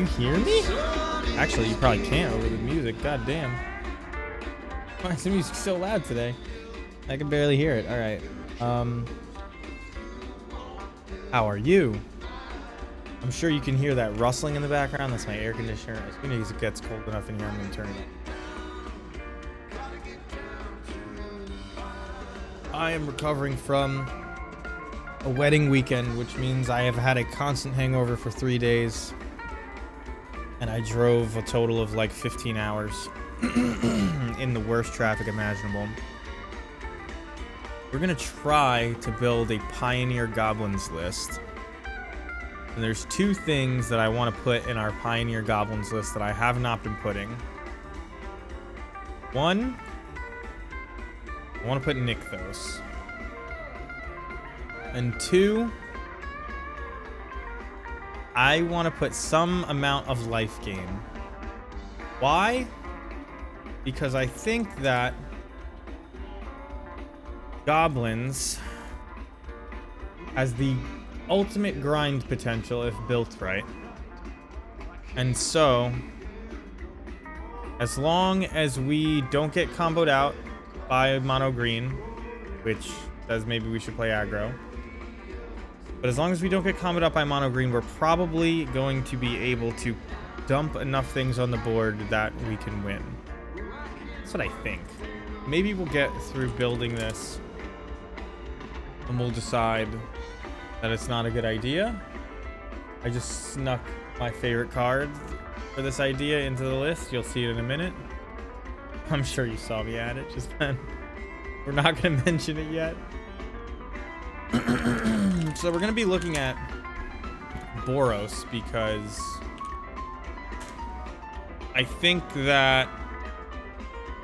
you hear me? Actually, you probably can't over the music. God damn. Why is the music so loud today? I can barely hear it. All right. How are you? I'm sure you can hear that rustling in the background. That's my air conditioner. As soon as it gets cold enough in here, I'm going to turn it on. I am recovering from a wedding weekend, which means I have had a constant hangover for 3 days. And I drove a total of like 15 hours in the worst traffic imaginable. We're going to try to build a Pioneer Goblins list. And there's two things that I want to put in our Pioneer Goblins list that I have not been putting. One, I want to put Nykthos. And two, I want to put some amount of life gain. Why? Because I think that Goblins has the ultimate grind potential if built right. And so, as long as we don't get comboed out by mono green, which says maybe we should play aggro, but as long as we don't get comboed out by mono green, we're probably going to be able to dump enough things on the board that we can win. That's what I think. Maybe we'll get through building this and we'll decide that it's not a good idea. I just snuck my favorite card for this idea into the list. You'll see it in a minute. I'm sure you saw me add it just then. We're not going to mention it yet. So we're going to be looking at Boros because I think that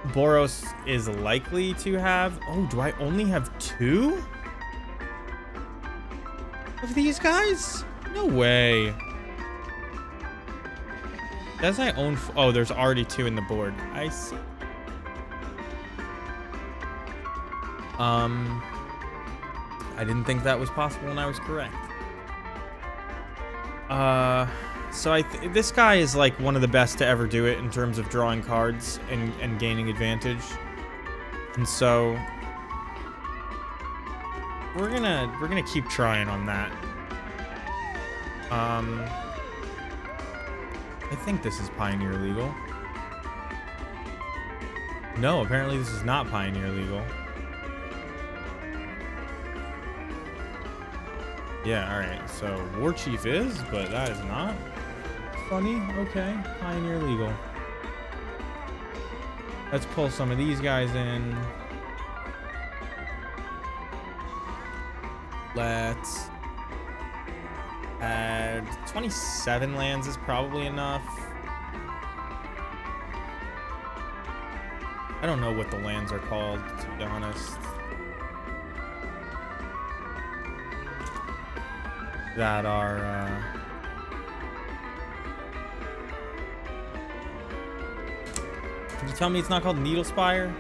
Boros is likely to have... Oh, do I only have 2 of these guys? No way. Does I own... Oh, there's already 2 in the board. I see. I didn't think that was possible and I was correct. So this guy is like one of the best to ever do it in terms of drawing cards and gaining advantage. And so we're gonna keep trying on that. I think this is Pioneer legal. No, apparently this is not Pioneer legal. Yeah, alright, so War Chief is, but that is not. Funny, okay, Pioneer legal. Let's pull some of these guys in. Let's add 27 lands is probably enough. I don't know what the lands are called, to be honest. That are Can you tell me it's not called Needle Spire?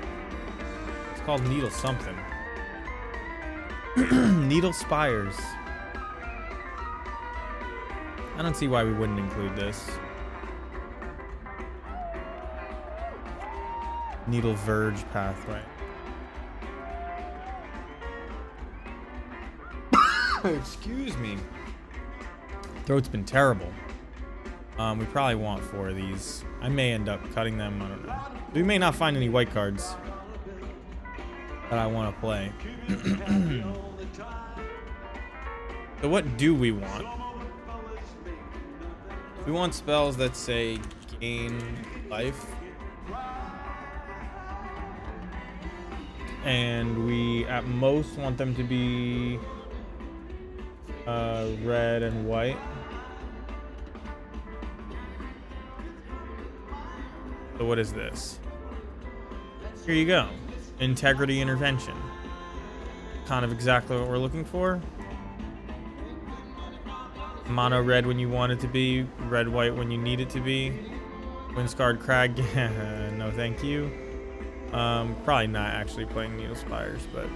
It's called Needle something. Needle Spires. I don't see why we wouldn't include this. Needle Verge pathway. Excuse me. Throat's been terrible. We probably want 4 of these. I may end up cutting them. I don't know. We may not find any white cards that I want to play. So what do we want? We want spells that say gain life. And we at most want them to be red and white. So what is this? Here you go. Integrity Intervention. Kind of exactly what we're looking for. Mono red when you want it to be, red white when you need it to be. Windscarred Crag, no thank you. Probably not actually playing Needle Spires, but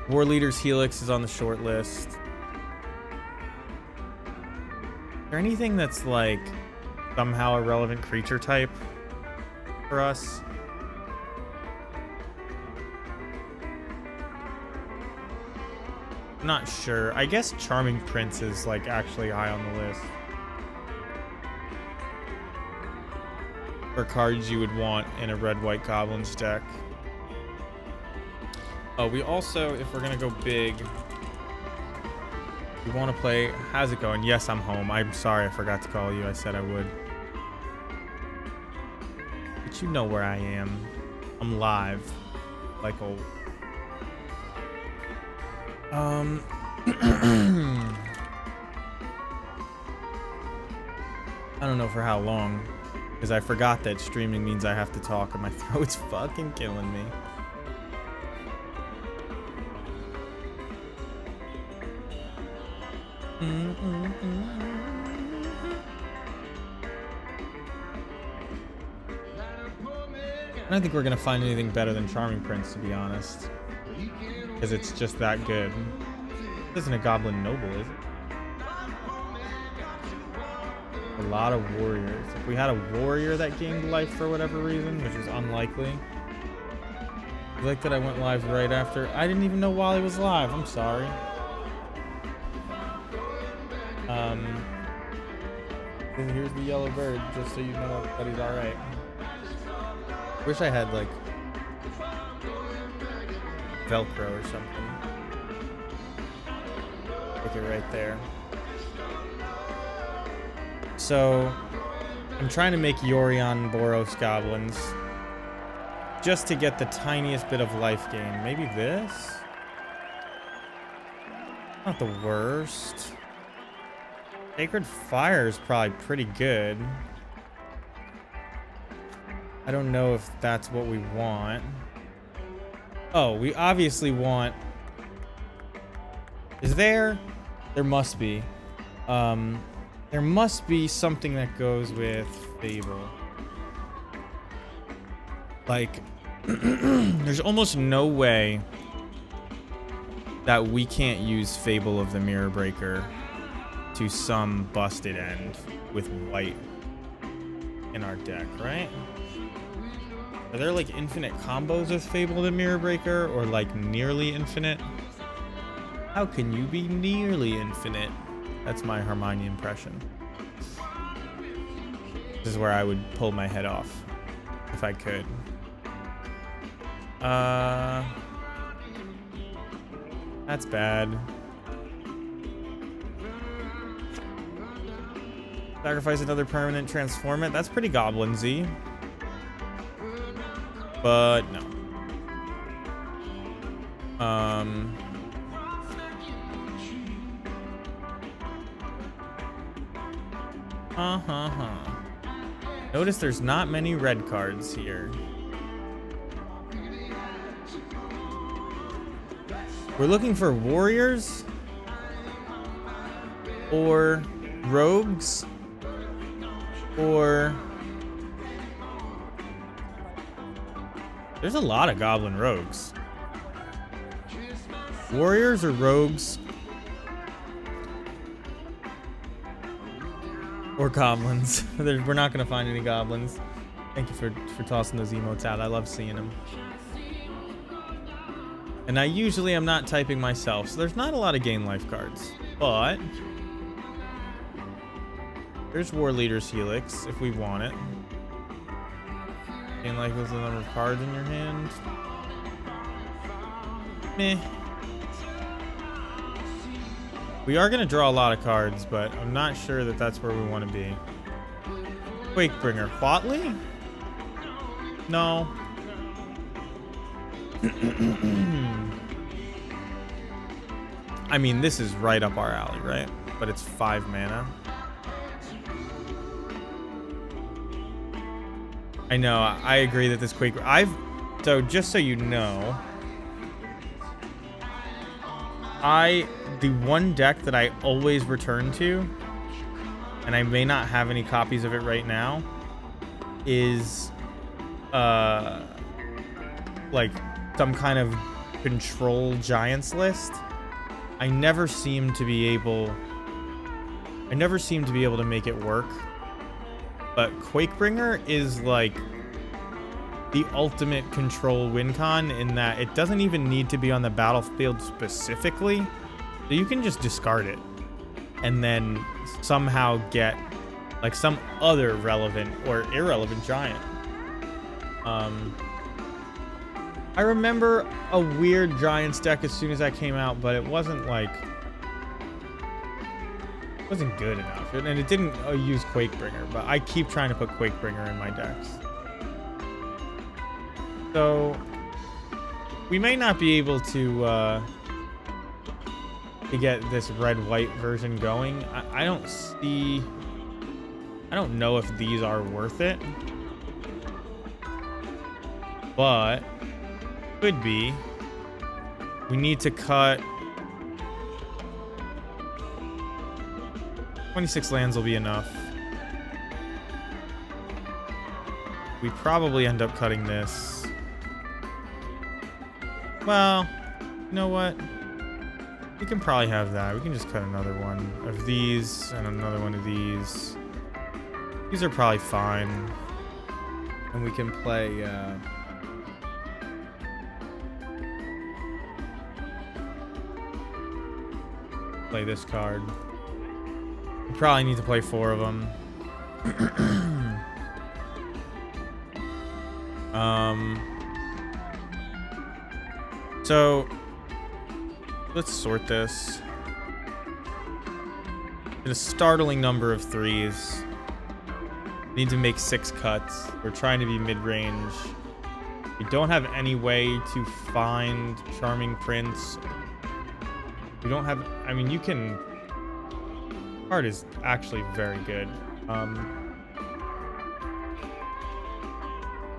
War Leader's Helix is on the short list. there anything that's like somehow a relevant creature type for us? I'm not sure. I guess Charming Prince is like actually high on the list for cards you would want in a red-white Goblins deck. Oh, we also, if we're gonna go big, we want to play. How's it going? Yes, I'm home. I'm sorry I forgot to call you. I said I would. But you know where I am. I'm live. Like old. I don't know for how long. Because I forgot that streaming means I have to talk and my throat's fucking killing me. I don't think we're gonna find anything better than Charming Prince, to be honest. Because it's just that good. This isn't a Goblin Noble, is it? A lot of warriors. If we had a warrior that gained life for whatever reason, which is unlikely. I like that I went live right after. I didn't even know Wally was live. I'm sorry. And here's the yellow bird, just so you know that he's alright. Wish I had like Velcro or something. Take it right there. So I'm trying to make Yorion Boros Goblins just to get the tiniest bit of life gain. Maybe this? Not the worst. Sacred Fire is probably pretty good. I don't know if that's what we want. Oh, we obviously want... Is there? There must be. There must be something that goes with Fable. Like, there's almost no way that we can't use Fable of the Mirror Breaker to some busted end with white in our deck, right? Are there like infinite combos with Fable of the Mirror Breaker, or like nearly infinite? How can you be nearly infinite? That's my Hermione impression. This is where I would pull my head off if I could. That's bad. Sacrifice another permanent, transform it. That's pretty Goblins-y. But no. Notice there's not many red cards here. We're looking for warriors or rogues or... There's a lot of goblin rogues. Warriors or rogues or goblins. We're not gonna find any goblins. Thank you for tossing those emotes out. I love seeing them. And I usually am not typing myself, so there's not a lot of gain life cards. But there's War Leader's Helix if we want it. Gain life with the number of cards in your hand. Meh. We are going to draw a lot of cards, but I'm not sure that that's where we want to be. Quakebringer. Quatley? No. I mean, this is right up our alley, right? But it's 5 mana. I know, I agree that this Quake... So, just so you know... The one deck that I always return to, and I may not have any copies of it right now, is... like, some kind of control giants list. I never seem to be able I never seem to be able to make it work. But Quakebringer is like the ultimate control win con in that it doesn't even need to be on the battlefield specifically. So you can just discard it and then somehow get like some other relevant or irrelevant giant. I remember a weird Giants deck as soon as that came out, but it wasn't like, it wasn't good enough. And it didn't use Quakebringer, but I keep trying to put Quakebringer in my decks. So we may not be able to get this red-white version going. I don't know if these are worth it, but could be. We need to cut 26 lands will be enough. We probably end up cutting this. Well, you know what? We can probably have that. We can just cut another one of these and another one of these. These are probably fine. And we can play this card. We probably need to play 4 of them. So let's sort this. In a startling number of 3s. Need to make 6 cuts. We're trying to be mid-range. We don't have any way to find Charming Prince. We don't have, I mean, you can, card is actually very good.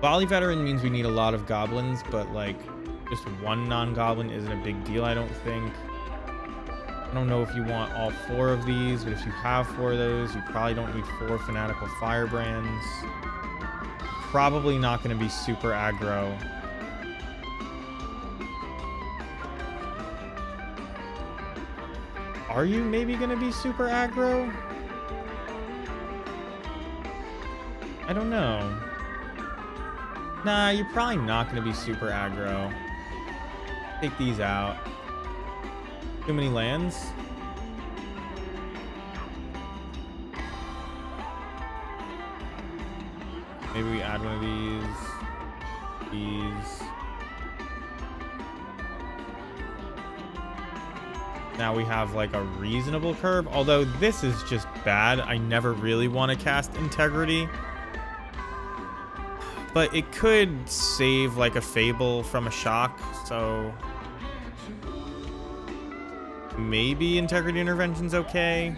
Volley Veteran means we need a lot of goblins, but like just one non-goblin isn't a big deal, I don't think. I don't know if you want all 4 of these, but if you have 4 of those, you probably don't need 4 Fanatical Firebrands. Probably not going to be super aggro. Are you maybe going to be super aggro? I don't know. Nah, you're probably not going to be super aggro. Take these out. Too many lands? Maybe we add one of these. These. Now we have like a reasonable curve, although this is just bad. I never really want to cast Integrity. But it could save like a Fable from a shock, so maybe Integrity Intervention's okay.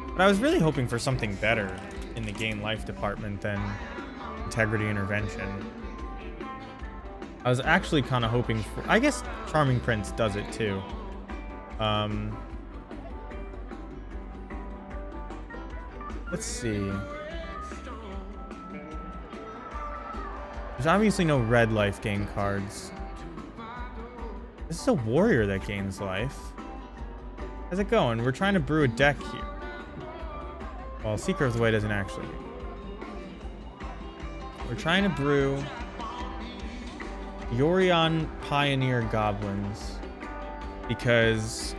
But I was really hoping for something better in the gain life department than Integrity Intervention. I was actually kind of hoping for, I guess Charming Prince does it too. Let's see. There's obviously no red life gain cards. This is a warrior that gains life. How's it going? We're trying to brew a deck here. Well, Seeker of the Way doesn't actually. We're trying to brew Yorion Pioneer Goblins because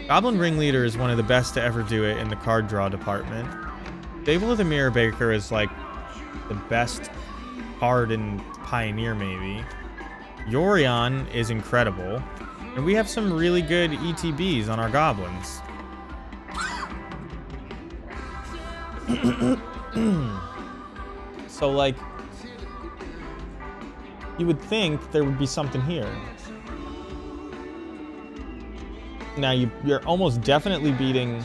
Goblin Ringleader is one of the best to ever do it in the card draw department. Fable of the Mirror Baker is like the best card in Pioneer maybe. Yorion is incredible. And we have some really good ETBs on our Goblins. So like, you would think there would be something here. Now you're almost definitely beating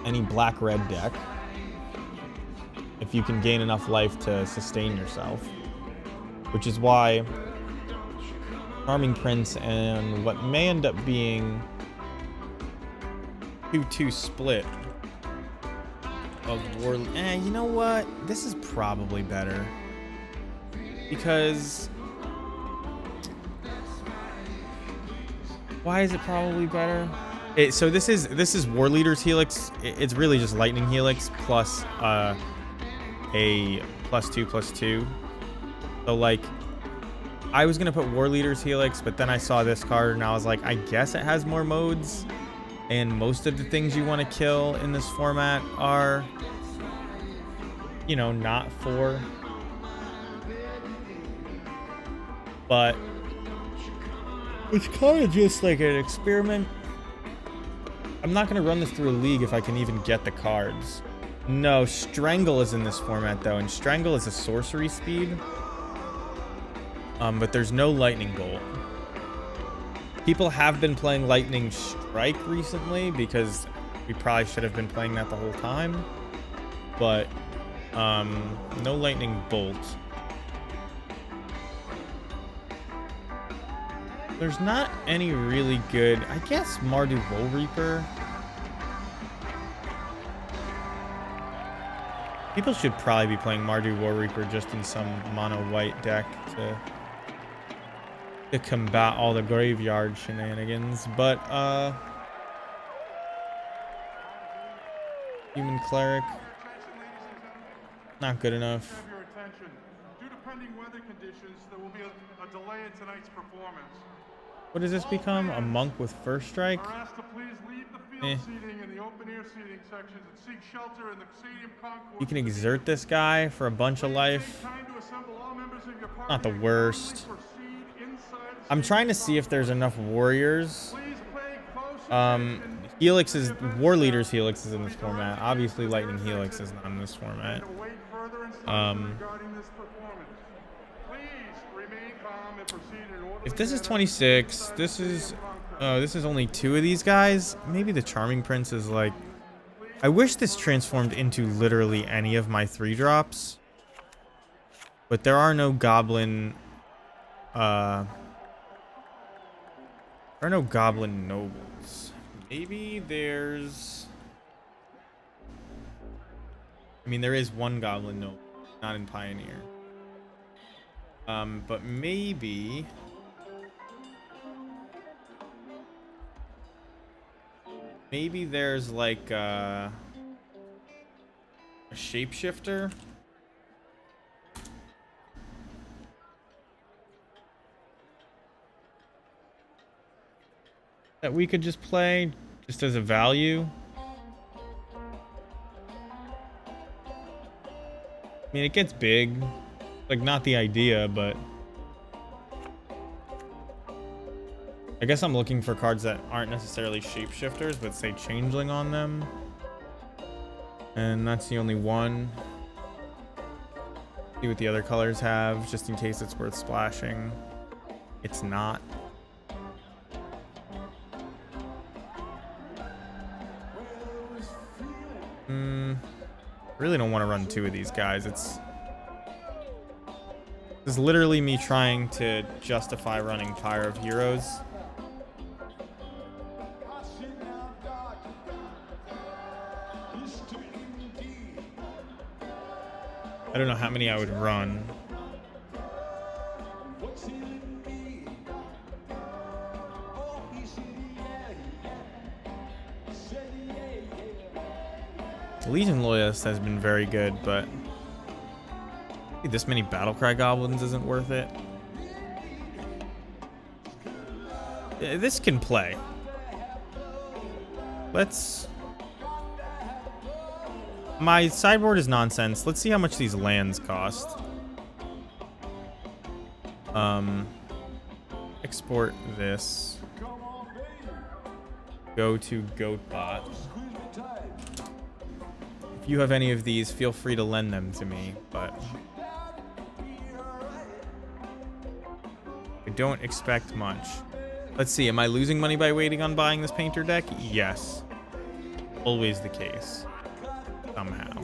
any black-red deck if you can gain enough life to sustain yourself, which is why Charming Prince and what may end up being 2-2 split of War. You know what? This is probably better because why is it probably better? So this is War Leader's Helix. It's really just Lightning Helix plus a +2/+2. So like, I was gonna put War Leader's Helix, but then I saw this card and I was like, I guess it has more modes, and most of the things you want to kill in this format are, you know, not 4. But it's kind of just like an experiment. I'm not going to run this through a league if I can even get the cards. No, Strangle is in this format, though, and Strangle is a sorcery speed. But there's no Lightning Bolt. People have been playing Lightning Strike recently because we probably should have been playing that the whole time. But no Lightning Bolt. There's not any really good, I guess Mardu Woe Reaper. People should probably be playing Mardu Woe Reaper just in some mono white deck to combat all the graveyard shenanigans. But Human Cleric, not good enough. Due to pending weather conditions, there will be a delay in tonight's performance. What does this become? A monk with first strike? Are asked to please leave the field seating and the open air seating sections and seek shelter in the stadium concourse. You can exert this guy for a bunch of life. Not the worst. I'm trying to see if there's enough warriors. Helix's War Leader's Helix is in this format. Obviously, Lightning Helix is not in this format. If this is 26, this is only 2 of these guys. Maybe the Charming Prince is like, I wish this transformed into literally any of my 3-drops, but there are no Goblin nobles. Maybe there's, I mean, there is one Goblin noble, not in Pioneer. But maybe there's like a shapeshifter. That we could just play just as a value. I mean, it gets big. Like, not the idea, but I guess I'm looking for cards that aren't necessarily shapeshifters, but say changeling on them. And that's the only one. See what the other colors have, just in case it's worth splashing. It's not. Really don't want to run 2 of these guys. This is literally me trying to justify running Pyre of Heroes. I don't know how many I would run. Legion Loyalist has been very good, but this many Battlecry Goblins isn't worth it. This can play. My sideboard is nonsense. Let's see how much these lands cost. Export this. Go to Goatbot. If you have any of these, feel free to lend them to me, but I don't expect much. Let's see, am I losing money by waiting on buying this painter deck? Yes. Always the case. Somehow.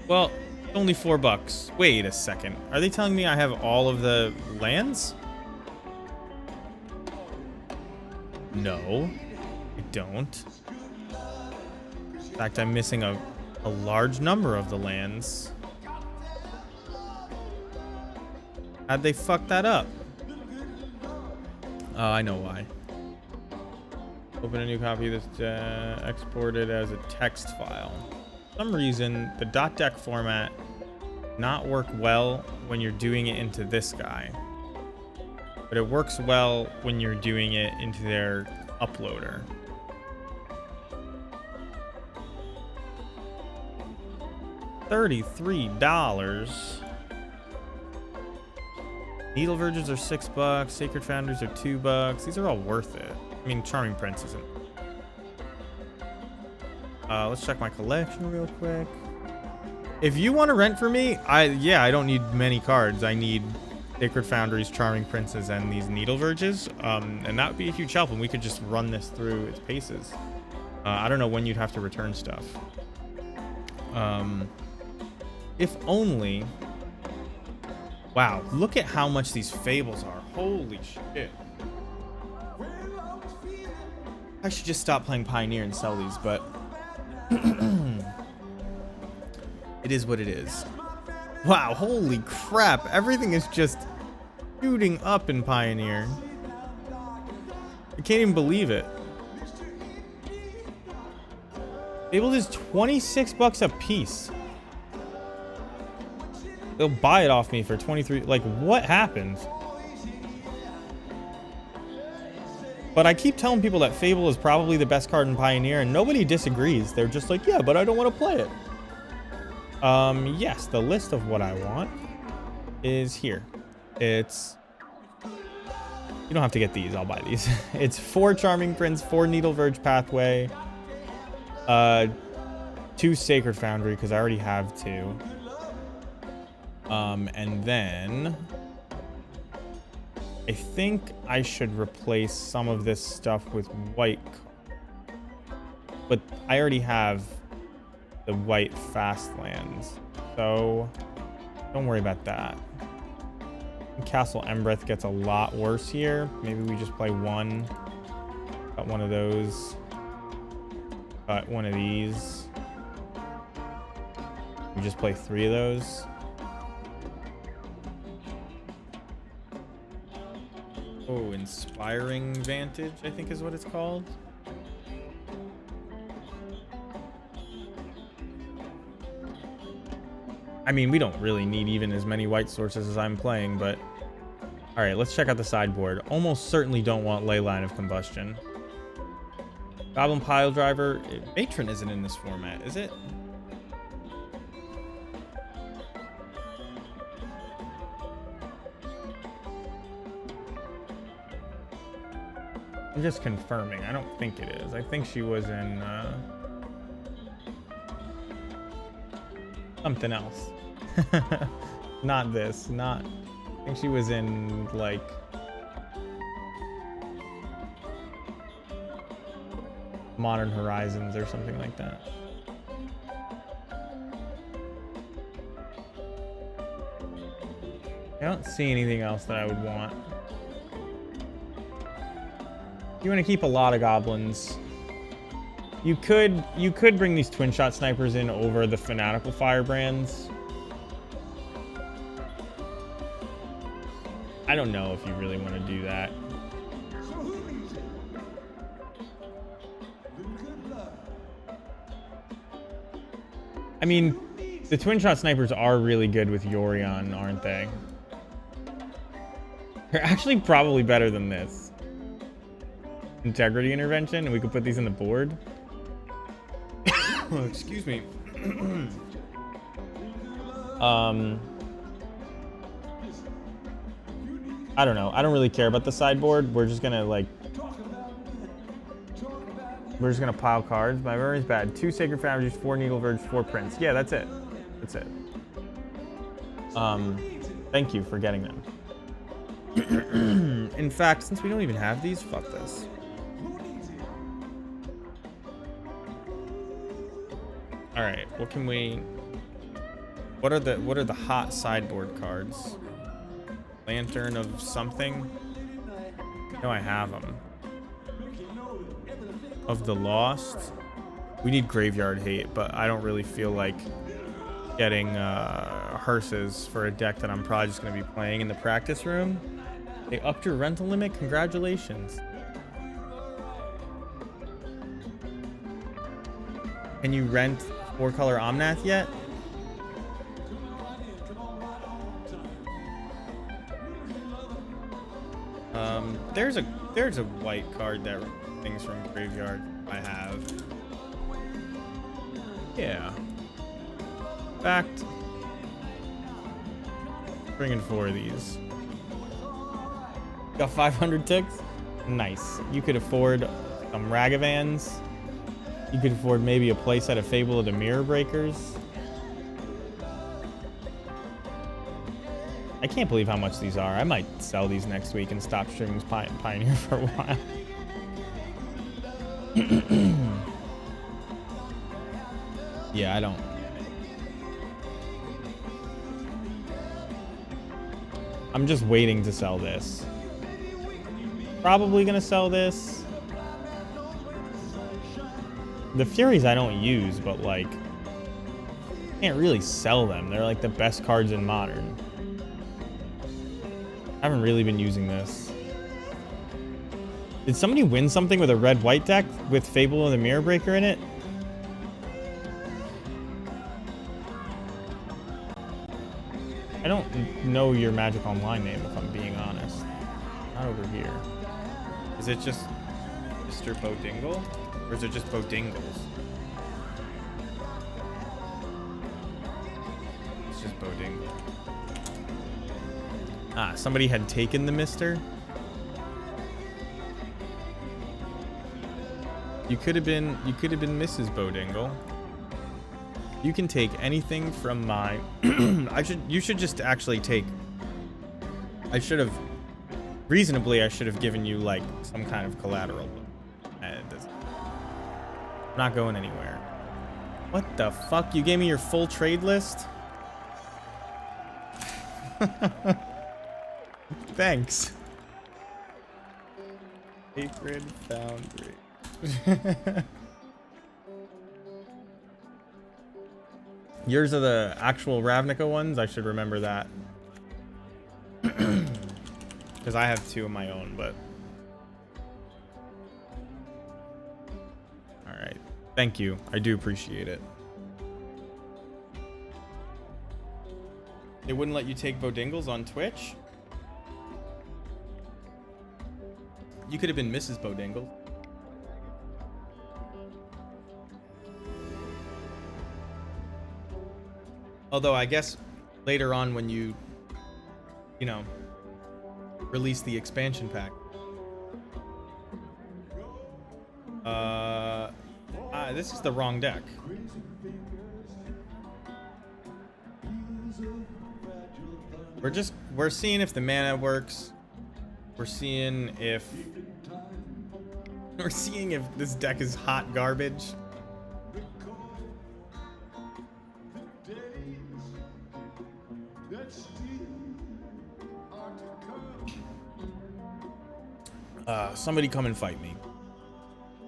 Well, only $4. Wait a second. Are they telling me I have all of the lands? No, I don't. In fact, I'm missing a large number of the lands. How'd they fuck that up? Oh, I know why. Open a new copy that's exported as a text file. For some reason, the .dec format not work well when you're doing it into this guy. But it works well when you're doing it into their uploader. $33. Needle Verges are $6. Sacred Foundries are $2. These are all worth it. I mean, Charming Prince isn't. Let's check my collection real quick. If you want to rent for me, I don't need many cards. I need Sacred Foundries, Charming Princes, and these Needle Verges. And that would be a huge help, and we could just run this through its paces. I don't know when you'd have to return stuff. If only... Wow, look at how much these Fables are. Holy shit. I should just stop playing Pioneer and sell these, but... it is what it is. Wow, holy crap. Everything is just shooting up in Pioneer. I can't even believe it. Fabled is $26 a piece. They'll buy it off me for 23. Like, what happened? But I keep telling people that Fable is probably the best card in Pioneer, and nobody disagrees. They're just like, yeah, but I don't want to play it. Yes, the list of what I want is here. It's... You don't have to get these. I'll buy these. It's 4 Charming Prince, 4 Needle Verge Pathway, 2 Sacred Foundry, because I already have 2. And then I think I should replace some of this stuff with white, but I already have the white fast lands, so don't worry about that. Castle Embreth gets a lot worse here. Maybe we just play one. Got one of those. Got one of these. We just play 3 of those. Oh, Inspiring Vantage, I think is what it's called. I mean, we don't really need even as many white sources as I'm playing, but... Alright, let's check out the sideboard. Almost certainly don't want Leyline of Combustion. Goblin Pile Driver. Matron isn't in this format, is it? I'm just confirming. I don't think it is. I think she was in something else. Not this. Not. I think she was in like Modern Horizons or something like that. I don't see anything else that I would want. You want to keep a lot of goblins. You could bring these twin shot snipers in over the fanatical firebrands. I don't know if you really want to do that. I mean, the twin shot snipers are really good with Yorion, aren't they? They're actually probably better than this. Integrity Intervention, and we could put these in the board. Oh, excuse me. I don't know. I don't really care about the sideboard. We're just gonna pile cards. My memory's bad. 2 Sacred Foundries, 4 Needle Verge, 4 Prince. Yeah, that's it. That's it. Thank you for getting them. In fact, since we don't even have these, fuck this. All right, what can we? What are the hot sideboard cards? Lantern of something. No, I have them. Of the Lost. We need Graveyard Hate, but I don't really feel like getting hearses for a deck that I'm probably just going to be playing in the practice room. They upped your rental limit? Congratulations. Can you rent 4-color Omnath yet? There's a white card that things from graveyard I have. Yeah. In fact, bringing 4 of these. Got 500 ticks? Nice. You could afford some Ragavans. You could afford maybe a playset of Fable of the Mirror Breakers. I can't believe how much these are. I might sell these next week and stop streaming Pioneer for a while. Yeah, I don't. I'm just waiting to sell this. Probably gonna sell this. The Furies I don't use, but like, can't really sell them. They're like the best cards in Modern. I haven't really been using this. Did somebody win something with a red-white deck with Fable of the Mirror Breaker in it? I don't know your Magic Online name, if I'm being honest. Not over here. Is it just Mr. Bodingle? Or is it just Bodingles? It's just Bodingle. Ah, somebody had taken the Mister. You could have been Mrs. Bodingle. You can take anything from my you should just actually take. I should have given you like some kind of collateral. I'm not going anywhere. What the fuck? You gave me your full trade list? Thanks. Sacred Foundry. Yours are the actual Ravnica ones? I should remember that. Because I have 2 of my own, but... Alright. Thank you. I do appreciate it. They wouldn't let you take Bodingles on Twitch? You could have been Mrs. Bodingle. Although I guess later on when you know, release the expansion pack. This is the wrong deck. We're seeing if the mana works. We're seeing if this deck is hot garbage. Somebody come and fight me.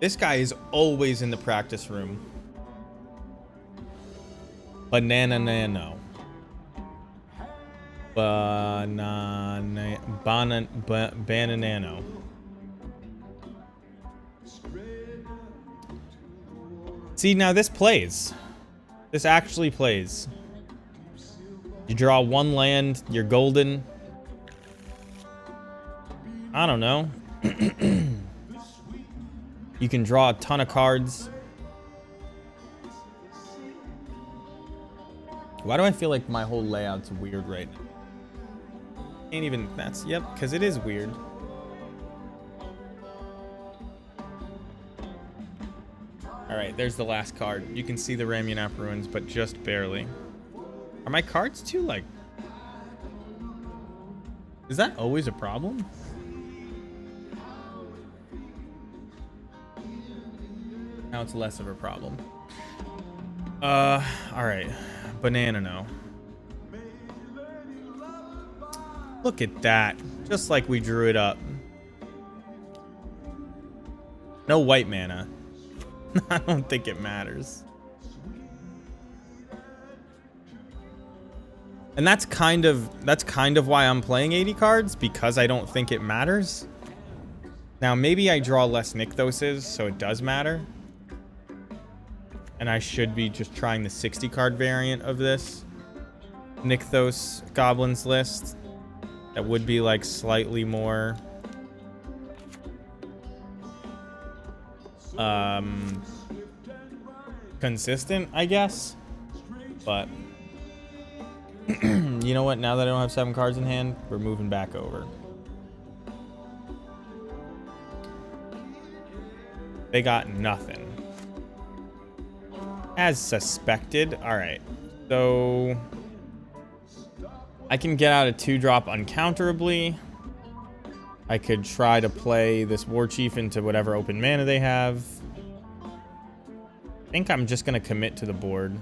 This guy is always in the practice room. Banana Nano. Bananano. See, now this plays. This actually plays. You draw 1 land, you're golden. I don't know. You can draw a ton of cards. Why do I feel like my whole layout's weird right now? Can't even, yep, because it is weird. Alright, there's the last card. You can see the Ramunap Ruins, but just barely. Are my cards too, like... Is that always a problem? Now it's less of a problem. Alright. Banana no. Look at that. Just like we drew it up. No white mana. I don't think it matters. And that's kind of why I'm playing 80 cards, because I don't think it matters. Now, maybe I draw less Nykthoses, so it does matter. And I should be just trying the 60 card variant of this Nykthos Goblins list. That would be like slightly more consistent, I guess. But you know what? Now that I don't have 7 cards in hand, we're moving back over. They got nothing. As suspected. Alright. So I can get out a 2-drop uncounterably. I could try to play this War Chief into whatever open mana they have. I think I'm just going to commit to the board.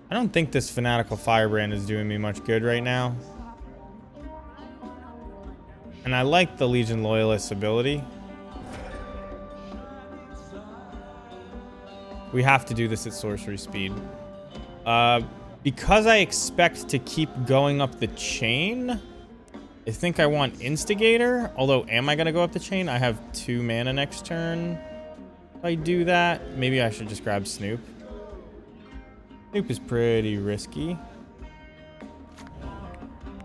I don't think this Fanatical Firebrand is doing me much good right now. And I like the Legion Loyalist's ability. We have to do this at sorcery speed. Because I expect to keep going up the chain, I think I want Instigator. Although, am I going to go up the chain? I have 2 mana next turn. If I do that, maybe I should just grab Snoop. Snoop is pretty risky.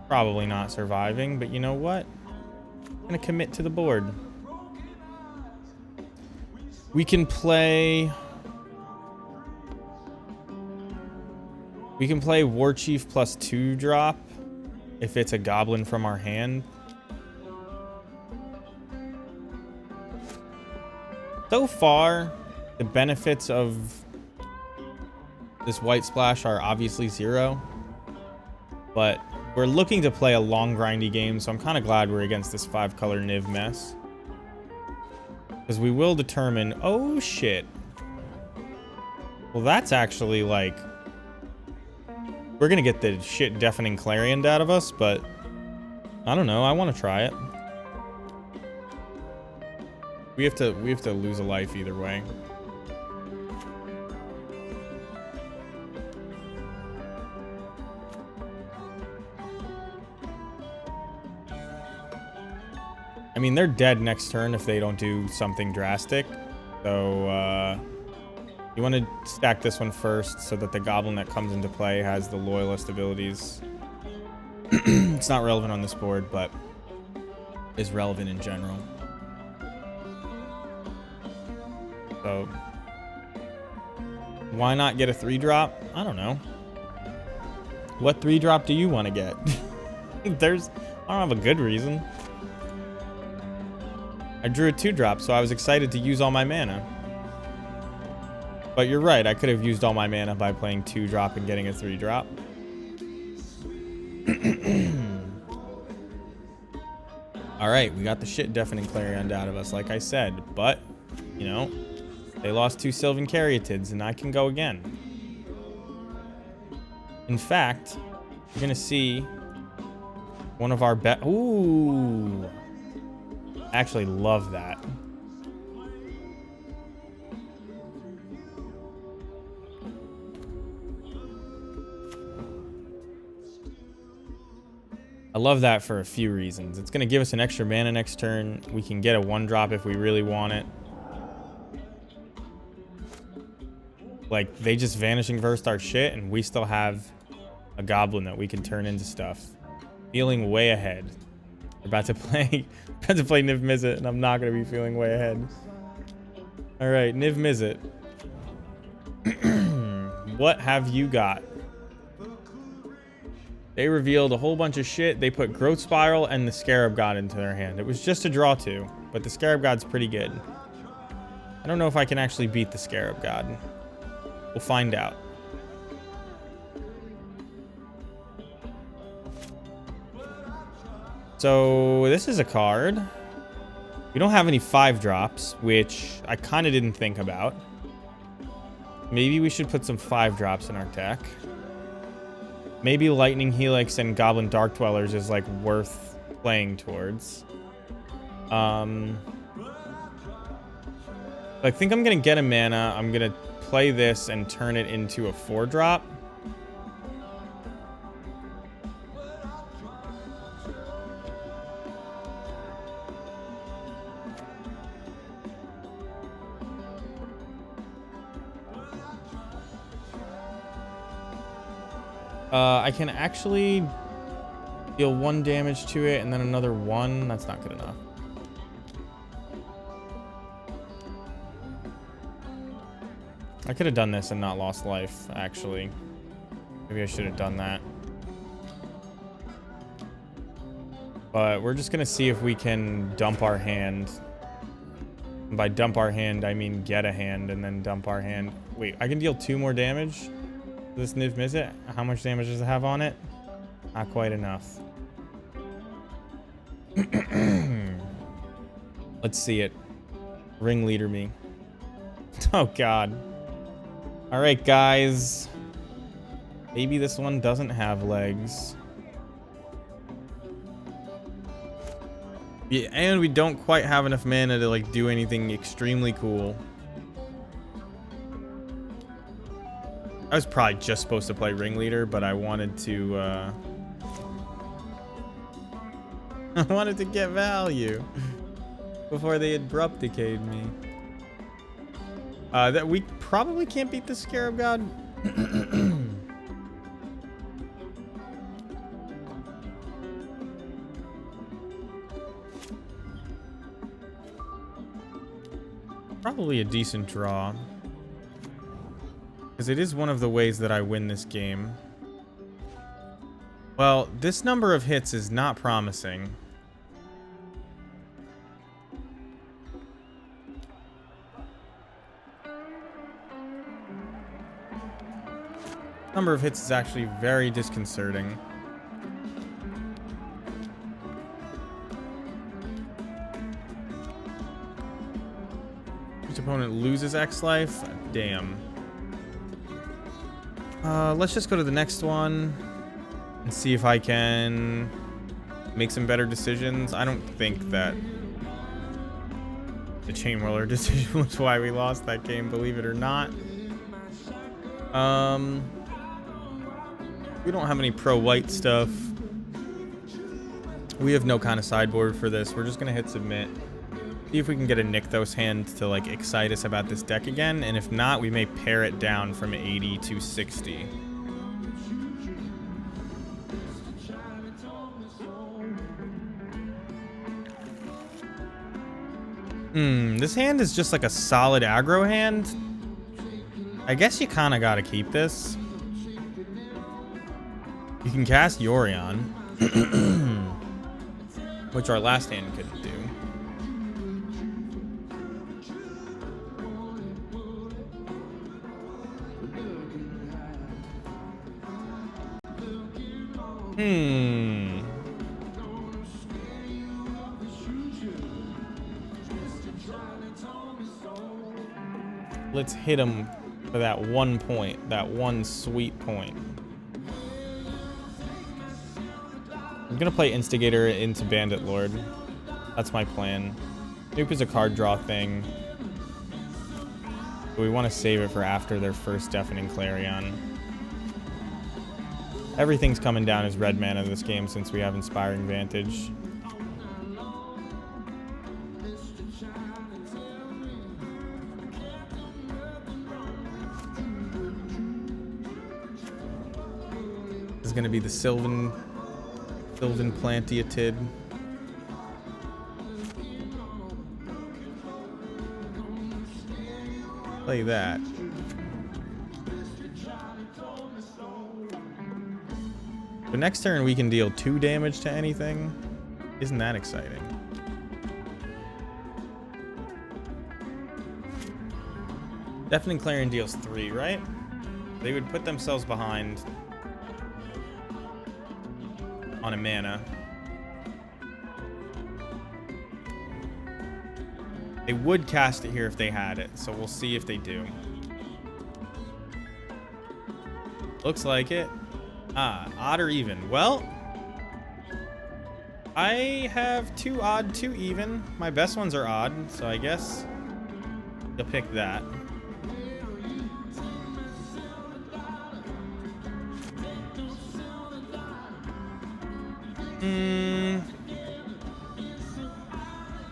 Probably not surviving, but you know what? I'm going to commit to the board. We can play... We can play War Chief plus 2-drop if it's a goblin from our hand. So far, the benefits of this white splash are obviously 0. But we're looking to play a long grindy game, so I'm kind of glad we're against this 5-color Niv mess. Because we will determine... Oh, shit. Well, that's actually, like... We're going to get the shit deafening Clarion out of us, but... I don't know. I want to try it. We have to lose a life either way. I mean, they're dead next turn if they don't do something drastic. So, you want to stack this one first so that the goblin that comes into play has the loyalist abilities. It's not relevant on this board, but is relevant in general. So, why not get a 3-drop? I don't know. What 3-drop do you want to get? I don't have a good reason. I drew a 2-drop, so I was excited to use all my mana. But you're right, I could have used all my mana by playing 2-drop and getting a 3-drop. Alright, we got the shit deafening Clarion out of us, like I said. But, you know, they lost 2 Sylvan Caryatids, and I can go again. In fact, you're going to see one of our Ooh! I actually love that. I love that for a few reasons. It's going to give us an extra mana next turn. We can get a 1-drop if we really want it. Like, they just vanishing versed our shit, and we still have a goblin that we can turn into stuff. Feeling way ahead. We're about to play Niv-Mizzet, and I'm not going to be feeling way ahead. All right, Niv-Mizzet. What have you got? They revealed a whole bunch of shit. They put Growth Spiral and the Scarab God into their hand. It was just a draw 2, but the Scarab God's pretty good. I don't know if I can actually beat the Scarab God. We'll find out. So this is a card. We don't have any 5-drops, which I kind of didn't think about. Maybe we should put some 5-drops in our deck. Maybe Lightning Helix and Goblin Dark Dwellers is like worth playing towards. I think I'm going to get a mana. I'm going to play this and turn it into a 4-drop. I can actually deal 1 damage to it and then another 1. That's not good enough. I could have done this and not lost life, actually. Maybe I should have done that. But we're just going to see if we can dump our hand. And by dump our hand, I mean get a hand and then dump our hand. Wait, I can deal 2 more damage? This Niv-Mizzet? How much damage does it have on it? Not quite enough. Let's see it. Ringleader me. Oh, God. All right, guys. Maybe this one doesn't have legs. Yeah, and we don't quite have enough mana to, like, do anything extremely cool. I was probably just supposed to play Ringleader, but I wanted to, I wanted to get value before they abrupt decayed me. That we probably can't beat the Scarab God. Probably a decent draw. Because it is one of the ways that I win this game. Well, this number of hits is not promising. Number of hits is actually very disconcerting. Each opponent loses X life. Damn. Let's just go to the next one and see if I can make some better decisions. I don't think that the Chain Whirler decision was why we lost that game, believe it or not. We don't have any pro-white stuff. We have no kind of sideboard for this. We're just gonna hit submit. See if we can get a Nykthos hand to, like, excite us about this deck again, and if not, we may pare it down from 80 to 60. This hand is just like a solid aggro hand. I guess you kind of got to keep this. You can cast Yorion, which our last hand couldn't do. Let's hit him for that 1 point, that 1 sweet point. I'm gonna play Instigator into Bandit Lord. That's my plan. Nuke is a card draw thing. But we want to save it for after their first Deafening Clarion. Everything's coming down as red mana this game since we have Inspiring Vantage. This is going to be the Sylvan Plantiatid. Play that. The next turn we can deal 2 damage to anything. Isn't that exciting? Deafening Clarion deals 3, right? They would put themselves behind on a mana. They would cast it here if they had it, so we'll see if they do. Looks like it. Ah, odd or even. Well, I have 2 odd, 2 even. My best ones are odd, so I guess You'll pick that.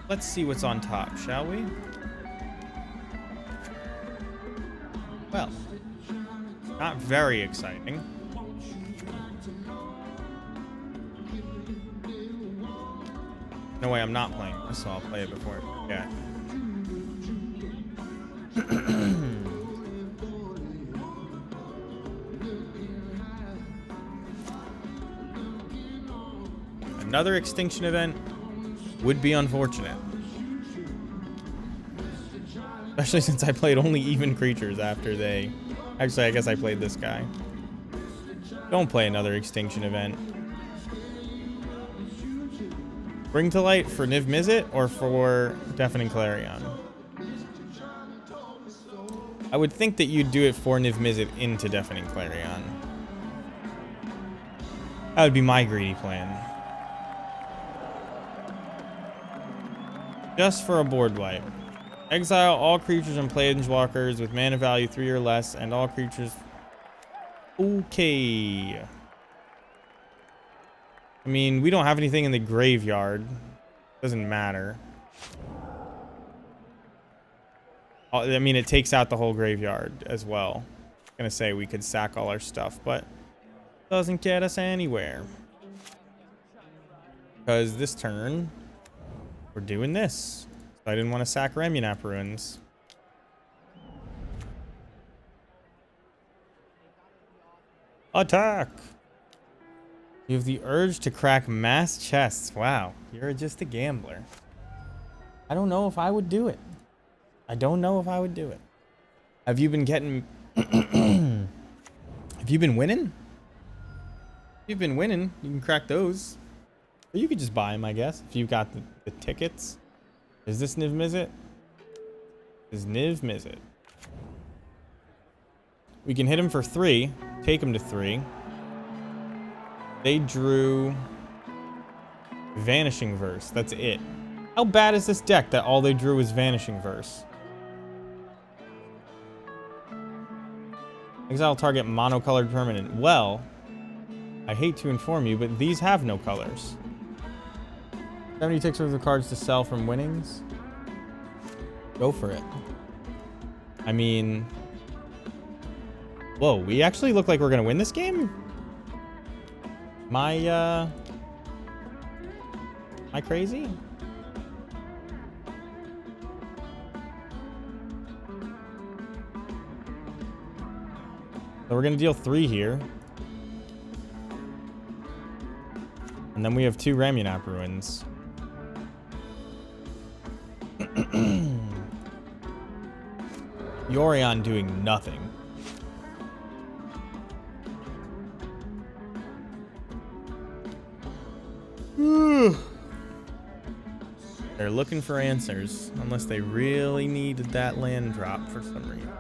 Let's see what's on top, shall we? Well, not very exciting. No way, I'm not playing this, so I'll play it before I forget. Another extinction event would be unfortunate. Especially since I played only even creatures after they... Actually, I guess I played this guy. Don't play another extinction event. Bring to Light for Niv-Mizzet or for Deafening Clarion? I would think that you'd do it for Niv-Mizzet into Deafening Clarion. That would be my greedy plan. Just for a board wipe. Exile all creatures and planeswalkers with mana value 3 or less, and all creatures... Okay. I mean, we don't have anything in the graveyard. Doesn't matter. I mean, it takes out the whole graveyard as well. I'm gonna say we could sack all our stuff, but doesn't get us anywhere. Because this turn, we're doing this. So I didn't want to sack Remunap Ruins. Attack! You have the urge to crack mass chests. Wow, you're just a gambler. I don't know if I would do it. I don't know if I would do it. Have you been getting... Have you been winning? If you've been winning, you can crack those. Or you could just buy them, I guess, if you've got the tickets. Is this Niv-Mizzet? This is Niv-Mizzet. We can hit him for 3. Take him to 3. They drew Vanishing Verse. That's it. How bad is this deck that all they drew was Vanishing Verse? Exile target monocolored permanent. Well, I hate to inform you, but these have no colors. 70 ticks worth of cards to sell from winnings. Go for it. I mean... Whoa, we actually look like we're gonna win this game? Am I crazy? So we're gonna deal 3 here. And then we have 2 Remunap Ruins. Yorion doing nothing. They're looking for answers, unless they really needed that land drop for some reason.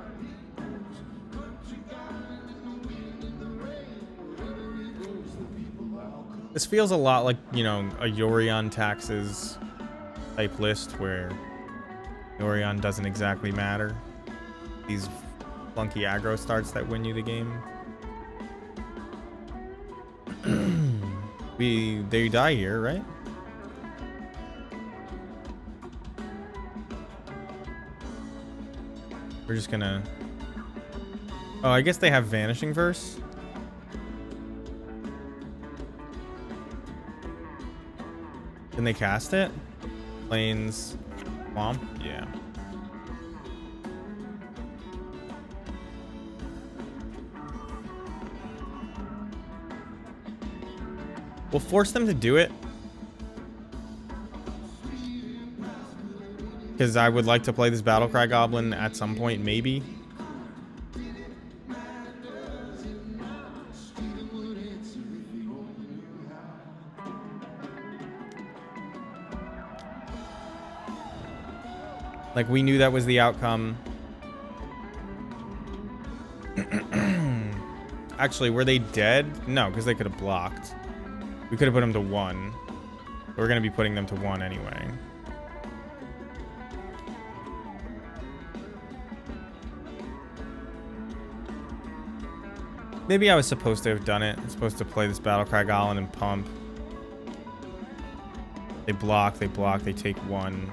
This feels a lot like, you know, a Yorion taxes type list where Yorion doesn't exactly matter. These funky aggro starts that win you the game. They die here, right? We're just gonna... Oh, I guess they have Vanishing Verse. Can they cast it? Plains... Swamp? Yeah. We'll force them to do it. Because I would like to play this Battlecry Goblin at some point, maybe. Like, we knew that was the outcome. Actually, were they dead? No, because they could have blocked. We could have put them to 1. We're going to be putting them to 1 anyway. Maybe I was supposed to have done it. I'm supposed to play this Battlecry Goblin and pump. They block, they take 1.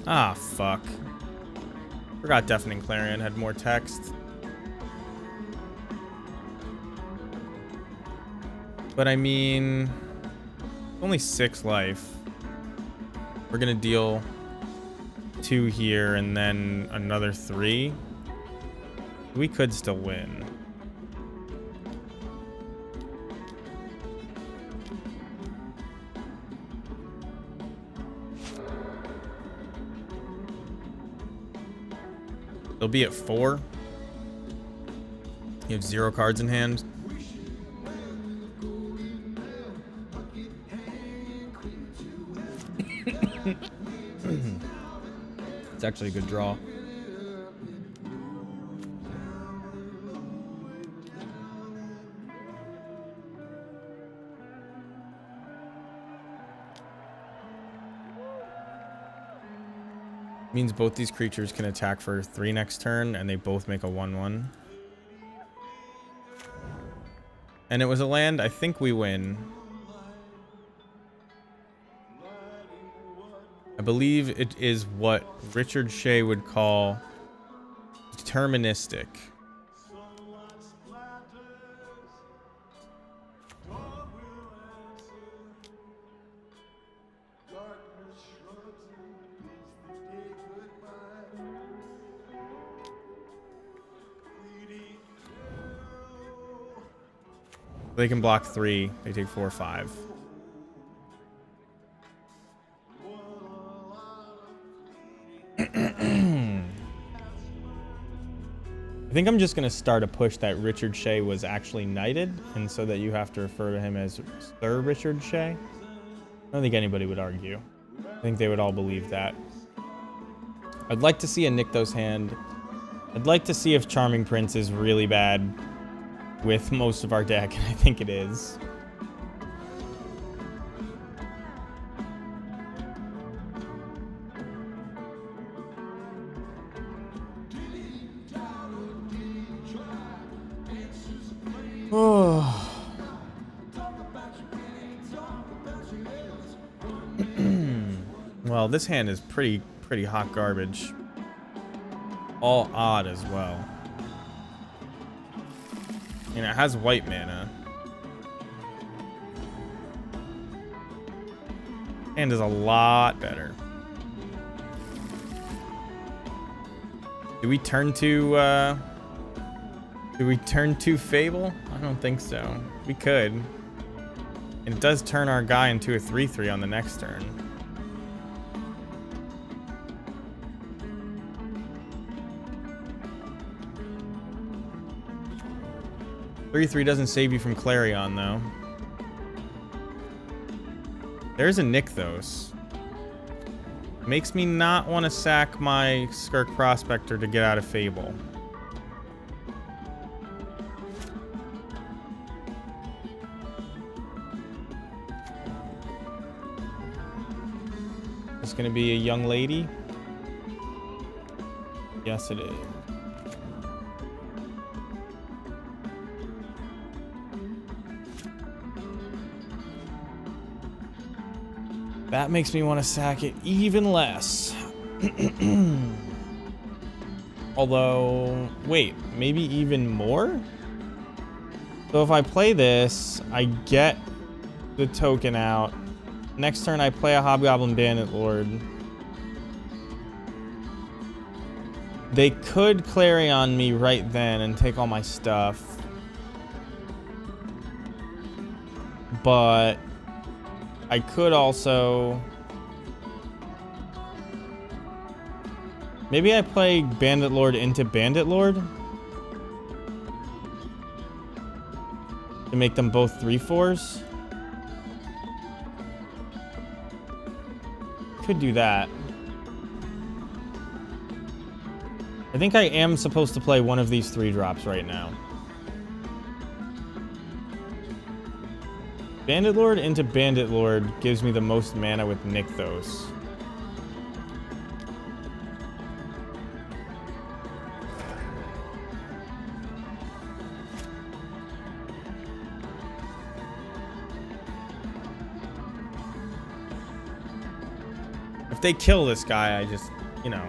Ah, fuck. Forgot Deafening Clarion had more text. But I mean, only 6 life. We're gonna deal 2 here and then another 3. We could still win. They'll be at 4. You have 0 cards in hand. It's actually a good draw. Means both these creatures can attack for 3 next turn, and they both make a 1/1. And it was a land. I think we win. I believe it is what Richard Shea would call deterministic. They can block 3. They take 4 or 5. I think I'm just going to start a push that Richard Shea was actually knighted, and so that you have to refer to him as Sir Richard Shea. I don't think anybody would argue. I think they would all believe that. I'd like to see a Nykthos hand. I'd like to see if Charming Prince is really bad with most of our deck, and I think it is. Well, this hand is pretty hot garbage. All odd as well. And it has white mana. Hand is a lot better. Do we turn to Fable? I don't think so. We could. And it does turn our guy into a 3/3 on the next turn. Three doesn't save you from Clarion, though. There's a Nykthos. Makes me not want to sack my Skirk Prospector to get out of Fable. It's gonna be a young lady? Yes, it is. That makes me want to sack it even less. Although, wait, maybe even more? So if I play this, I get the token out. Next turn I play a Hobgoblin Bandit Lord. They could Clarion me right then and take all my stuff. But I could also... Maybe I play Bandit Lord into Bandit Lord? To make them both 3/4s? Could do that. I think I am supposed to play one of these 3-drops right now. Bandit Lord into Bandit Lord gives me the most mana with Nykthos. they kill this guy, I just, you know,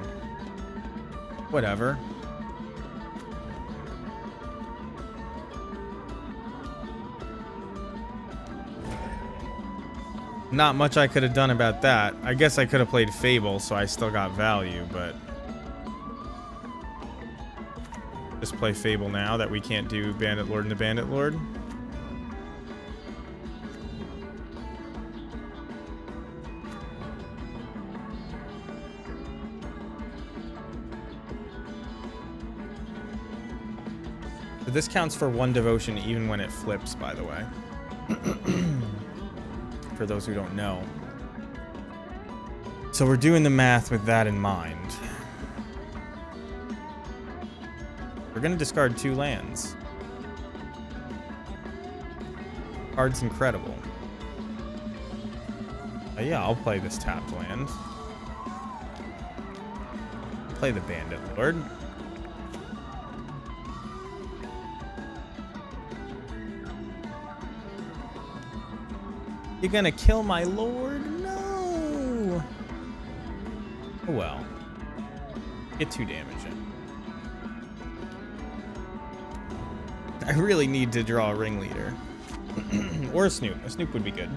whatever. Not much I could have done about that. I guess I could have played Fable, so I still got value, but... Just play Fable now that we can't do Bandit Lord into Bandit Lord. So this counts for 1 devotion even when it flips, by the way. For those who don't know. So we're doing the math with that in mind. We're gonna discard 2 lands. Card's incredible. Yeah, I'll play this tapped land. Play the Bandit Lord. You're gonna kill my lord? No! Oh well. Get 2 damage in. I really need to draw a ringleader. Or a Snoop. A Snoop would be good.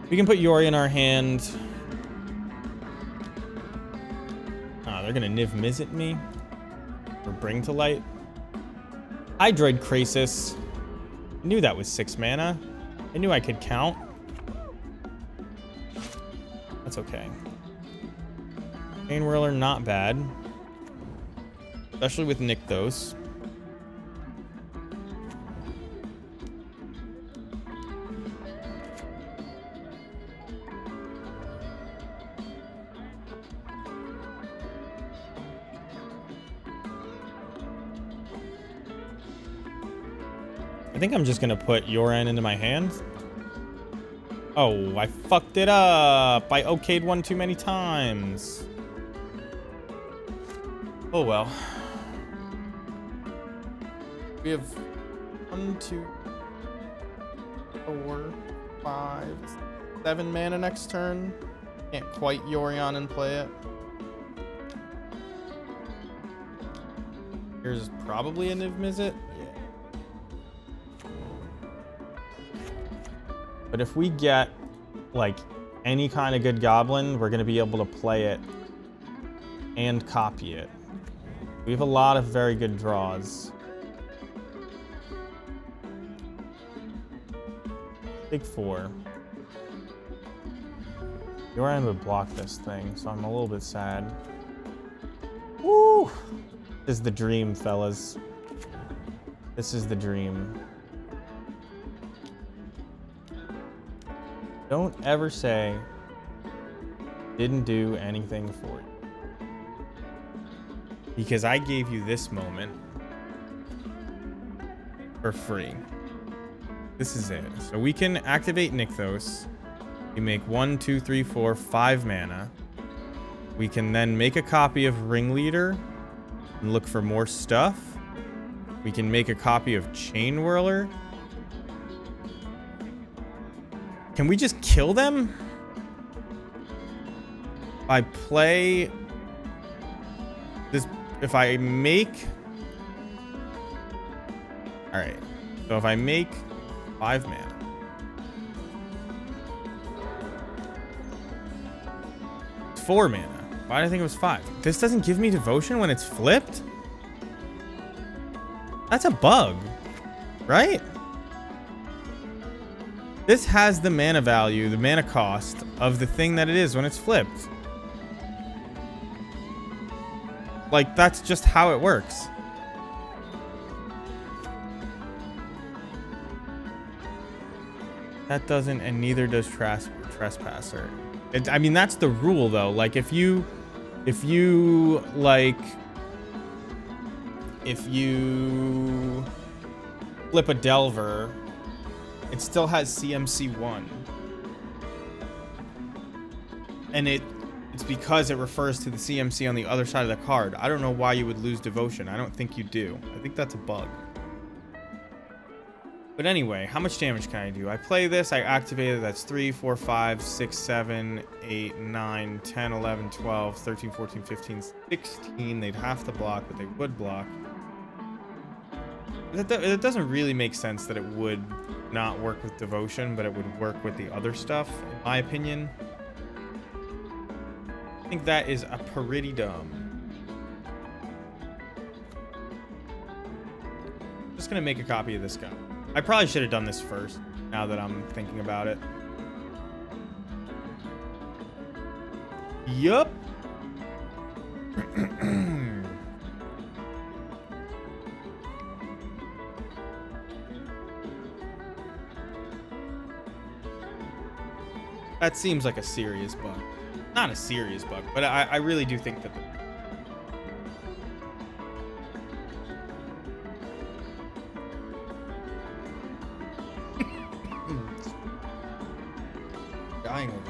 We can put Yori in our hand. Ah, they're gonna Niv-Mizzet me. Or Bring to Light. Hydroid Krasis. I knew that was 6 mana. I knew I could count. That's okay. Chain Whirler, not bad. Especially with Nykthos. I think I'm just gonna put Yoran into my hand. Oh, I fucked it up. I okayed one too many times. Oh well. We have 1, 2, 4, 5, 7 mana next turn. Can't quite Yorion and play it. Here's probably a Niv-Mizzet. But if we get, like, any kind of good goblin, we're going to be able to play it and copy it. We have a lot of very good draws. Big 4. Yorion would block this thing, so I'm a little bit sad. Woo! This is the dream, fellas. This is the dream. Don't ever say, didn't do anything for you. Because I gave you this moment for free. This is it. So we can activate Nykthos. We make 1, 2, 3, 4, 5 mana. We can then make a copy of Ringleader and look for more stuff. We can make a copy of Chain Whirler. Can we just kill them? I play this. If I make... Alright. So if I make 5 mana. It's 4 mana. Why did I think it was 5? This doesn't give me devotion when it's flipped? That's a bug. Right? This has the mana value, the mana cost of the thing that it is when it's flipped. Like, that's just how it works. That doesn't, and neither does Trespasser. I mean, that's the rule, though. Like, if you flip a Delver, it still has CMC 1. And it's because it refers to the CMC on the other side of the card. I don't know why you would lose devotion. I don't think you do. I think that's a bug. But anyway, how much damage can I do? I play this, I activate it, that's 3, 4, 5, 6, 7, 8, 9, 10, 11, 12, 13, 14, 15, 16. They'd have to block, but they would block. It doesn't really make sense that it would not work with Devotion, but it would work with the other stuff, in my opinion. I think that is a pretty dumb. I'm just gonna make a copy of this guy. I probably should have done this first, now that I'm thinking about it. Yup. That seems like a serious bug. Not a serious bug, but I really do think that dying over.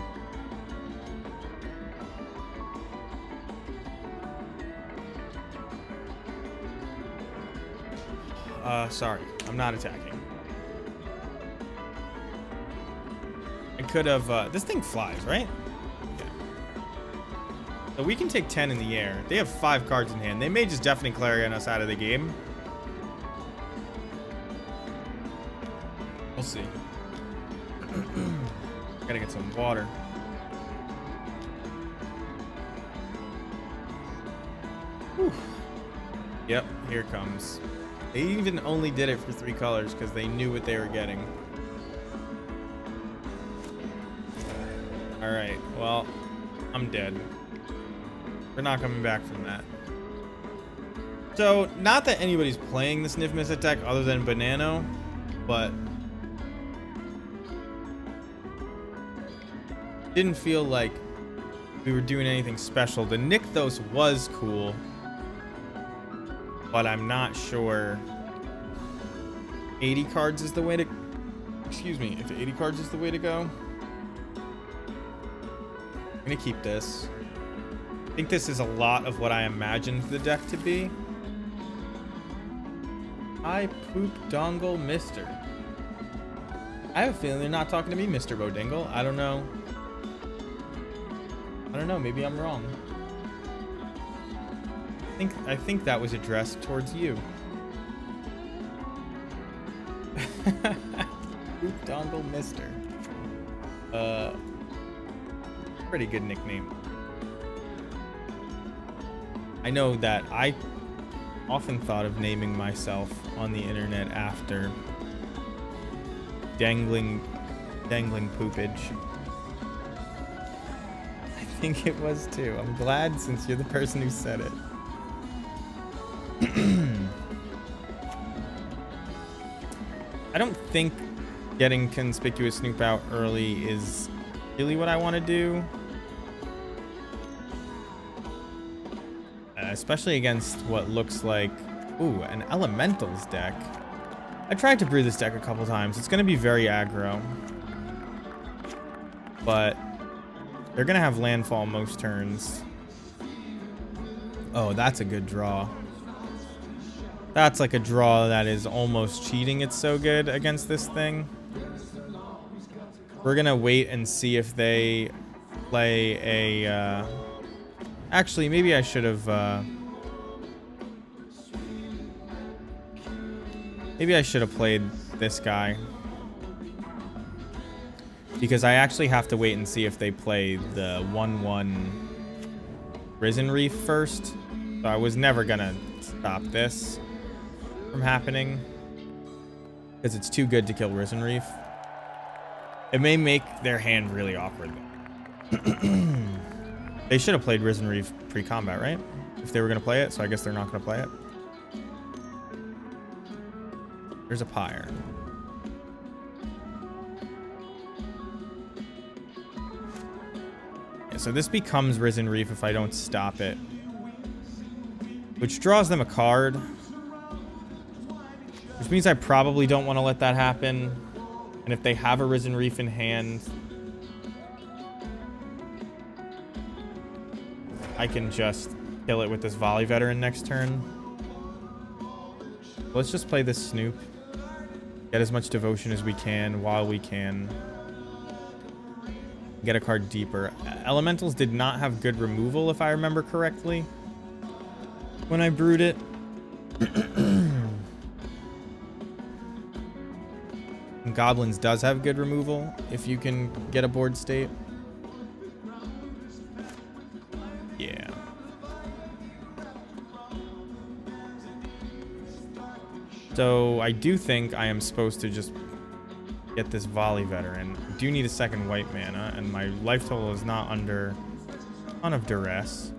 Sorry, I'm not attacking. I could have, this thing flies, right? Yeah. So we can take 10 in the air. They have 5 cards in hand. They may just Deafening Clarion us out of the game. We'll see. Gotta get some water. Whew. Yep, here it comes. They even only did it for 3 colors because they knew what they were getting. Alright, well, I'm dead. We're not coming back from that. So, not that anybody's playing this Niv-Mizzet deck other than Banano, but didn't feel like we were doing anything special. The Nykthos was cool, but I'm not sure 80 cards is the way to... Excuse me, if 80 cards is the way to go. I'm gonna keep this. I think this is a lot of what I imagined the deck to be. I poop dongle Mr. I have a feeling they're not talking to me, Mr. Bodingle. I don't know. Maybe I'm wrong. I think that was addressed towards you. Poop dongle Mr. Pretty good nickname. I know that I often thought of naming myself on the internet after dangling poopage. I think it was too. I'm glad since you're the person who said it. I don't think getting Conspicuous Snoop out early is really what I want to do. Especially against what looks like, ooh, an Elementals deck. I tried to brew this deck a couple times. It's going to be very aggro. But they're going to have landfall most turns. Oh, that's a good draw. That's like a draw that is almost cheating. It's so good against this thing. We're going to wait and see if they play a... Actually, maybe I should have... Maybe I should have played this guy. Because I actually have to wait and see if they play the 1/1 Risen Reef first. So I was never gonna stop this from happening. Because it's too good to kill Risen Reef. It may make their hand really awkward though. They should have played Risen Reef pre-combat, right? If they were gonna play it, so I guess they're not gonna play it. There's a pyre. Yeah, so this becomes Risen Reef if I don't stop it. Which draws them a card. Which means I probably don't want to let that happen. And if they have a Risen Reef in hand, I can just kill it with this Volley Veteran next turn. Let's just play this Snoop. Get as much devotion as we can while we can. Get a card deeper. Elementals did not have good removal, if I remember correctly, when I brewed it. Goblins does have good removal if you can get a board state. Yeah. So I do think I am supposed to just get this volley veteran. I do need a second white mana, and my life total is not under a ton of duress.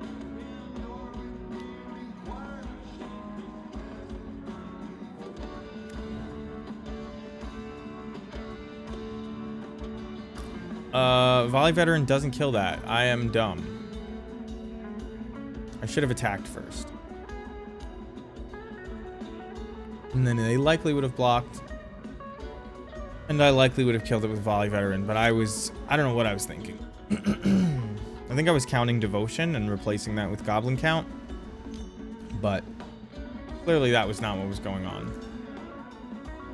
Volley veteran doesn't kill that. I am dumb. I should have attacked first. And then they likely would have blocked. And I likely would have killed it with volley veteran, but I don't know what I was thinking. I think I was counting devotion and replacing that with goblin count. But clearly that was not what was going on.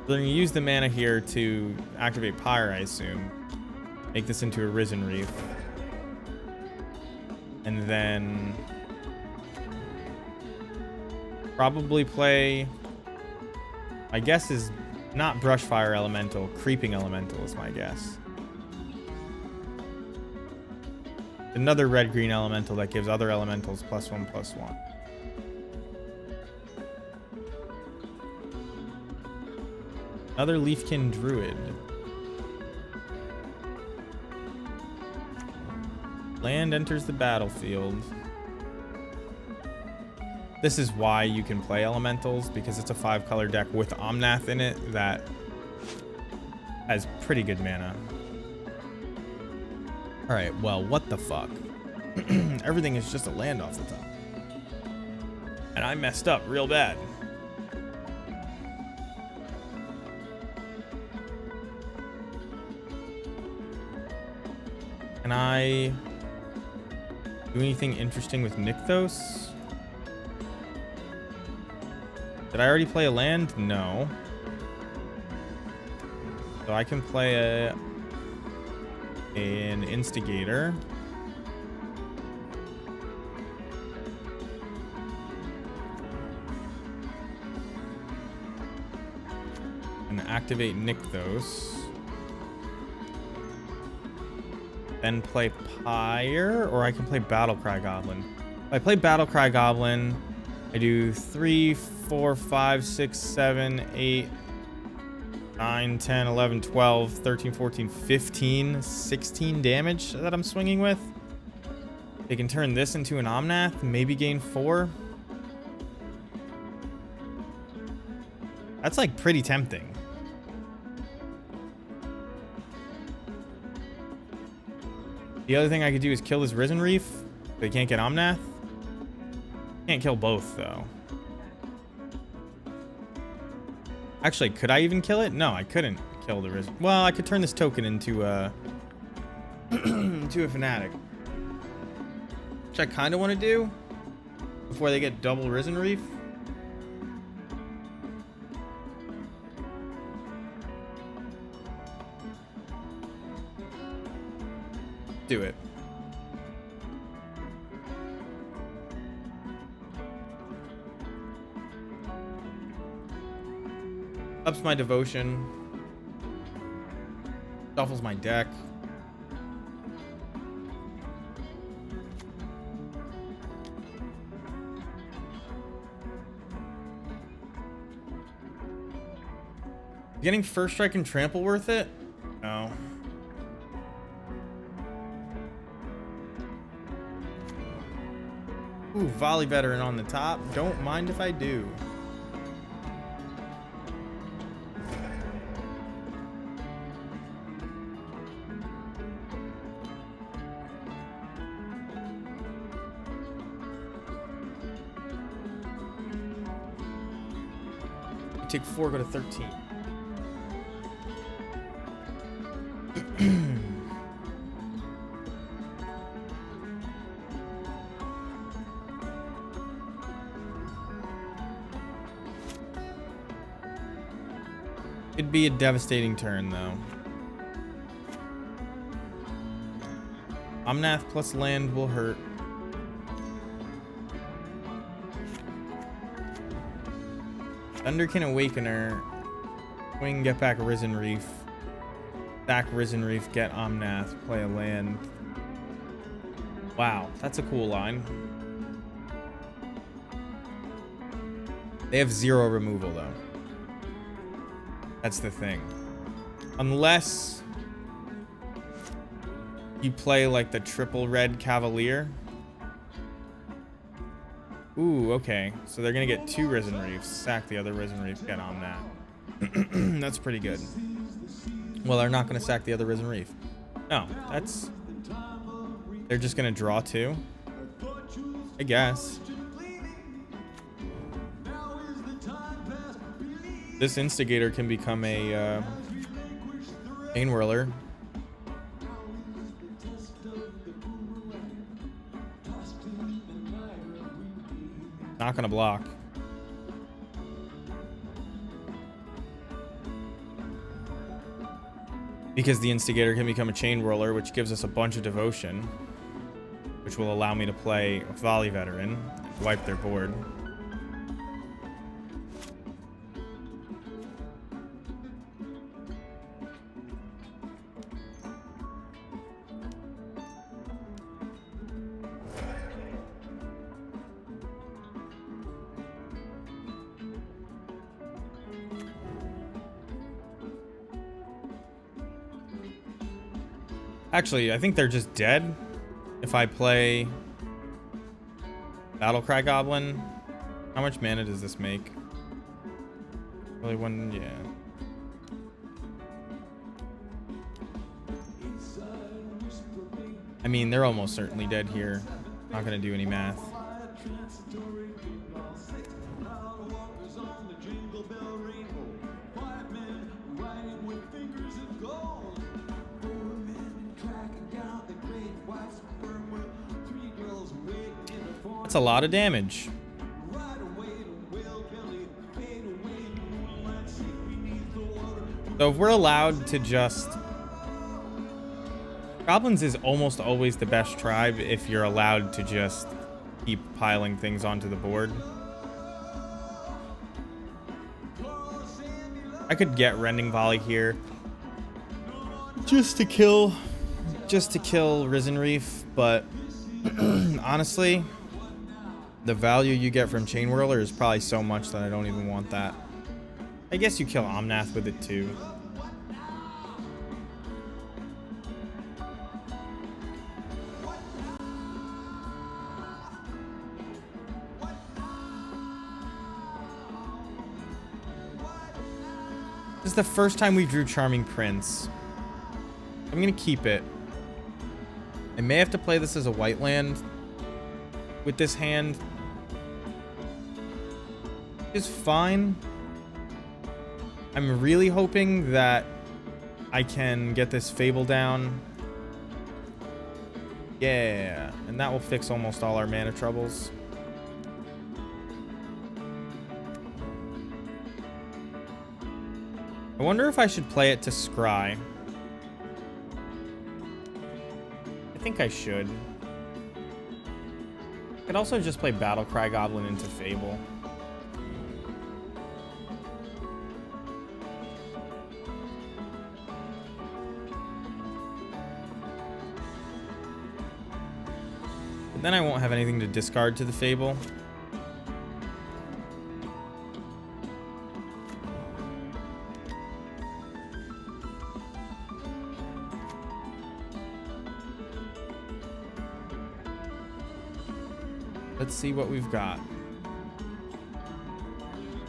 So then you use the mana here to activate Pyre, I assume. Make this into a Risen Reef. And then probably play, my guess is not Brushfire Elemental, Creeping Elemental is my guess. Another red-green elemental that gives other elementals +1/+1. Another Leafkin Druid. Land enters the battlefield. This is why you can play elementals, because it's a 5-color deck with Omnath in it that has pretty good mana. Alright, well, what the fuck? Everything is just a land off the top. And I messed up real bad. Can I do anything interesting with Nykthos? Did I already play a land? No. So I can play an Instigator. And activate Nykthos. Then play Pyre, or I can play Battlecry Goblin. If I play Battlecry Goblin, I do 3, 4, 5, 6, 7, 8, 9, 10, 11, 12, 13, 14, 15, 16 damage that I'm swinging with. They can turn this into an Omnath, maybe gain 4. That's like pretty tempting. The other thing I could do is kill this Risen Reef. They can't get Omnath. Can't kill both, though. Actually, could I even kill it? No, I couldn't kill the Risen. Well, I could turn this token into a into a Fanatic, which I kind of want to do before they get double Risen Reef. Do it. Ups my devotion. Shuffles my deck. Getting First Strike and Trample worth it? No. Ooh, Volley Veteran on the top. Don't mind if I do. You take 4, go to 13. It'd be a devastating turn, though. Omnath plus land will hurt. Thunderkin Awakener. Swing, get back Risen Reef. Sack Risen Reef, get Omnath, play a land. Wow, that's a cool line. They have 0 removal, though. That's the thing. Unless you play like the triple red Cavalier. Ooh, okay. So they're going to get 2 Risen Reefs. Sack the other Risen Reef, get Omnath. That's pretty good. Well, they're not going to sack the other Risen Reef. No, that's... They're just going to draw 2? I guess. This Instigator can become a Chain Whirler. Not going to block. Because the Instigator can become a Chain Whirler, which gives us a bunch of devotion, which will allow me to play Volley Veteran and wipe their board. Actually, I think they're just dead if I play Battlecry Goblin. How much mana does this make? Really one, yeah. I mean, they're almost certainly dead here. Not gonna do any math. That's a lot of damage. So if we're allowed to just... Goblins is almost always the best tribe if you're allowed to just keep piling things onto the board. I could get Rending Volley here just to kill Risen Reef, but honestly, the value you get from Chain Whirler is probably so much that I don't even want that. I guess you kill Omnath with it too. This is the first time we drew Charming Prince. I'm gonna keep it. I may have to play this as a white land with this hand. It's fine. I'm really hoping that I can get this Fable down. Yeah, and that will fix almost all our mana troubles. I wonder if I should play it to Scry. I think I should. I could also just play Battlecry Goblin into Fable. But then I won't have anything to discard to the Fable. Let's see what we've got.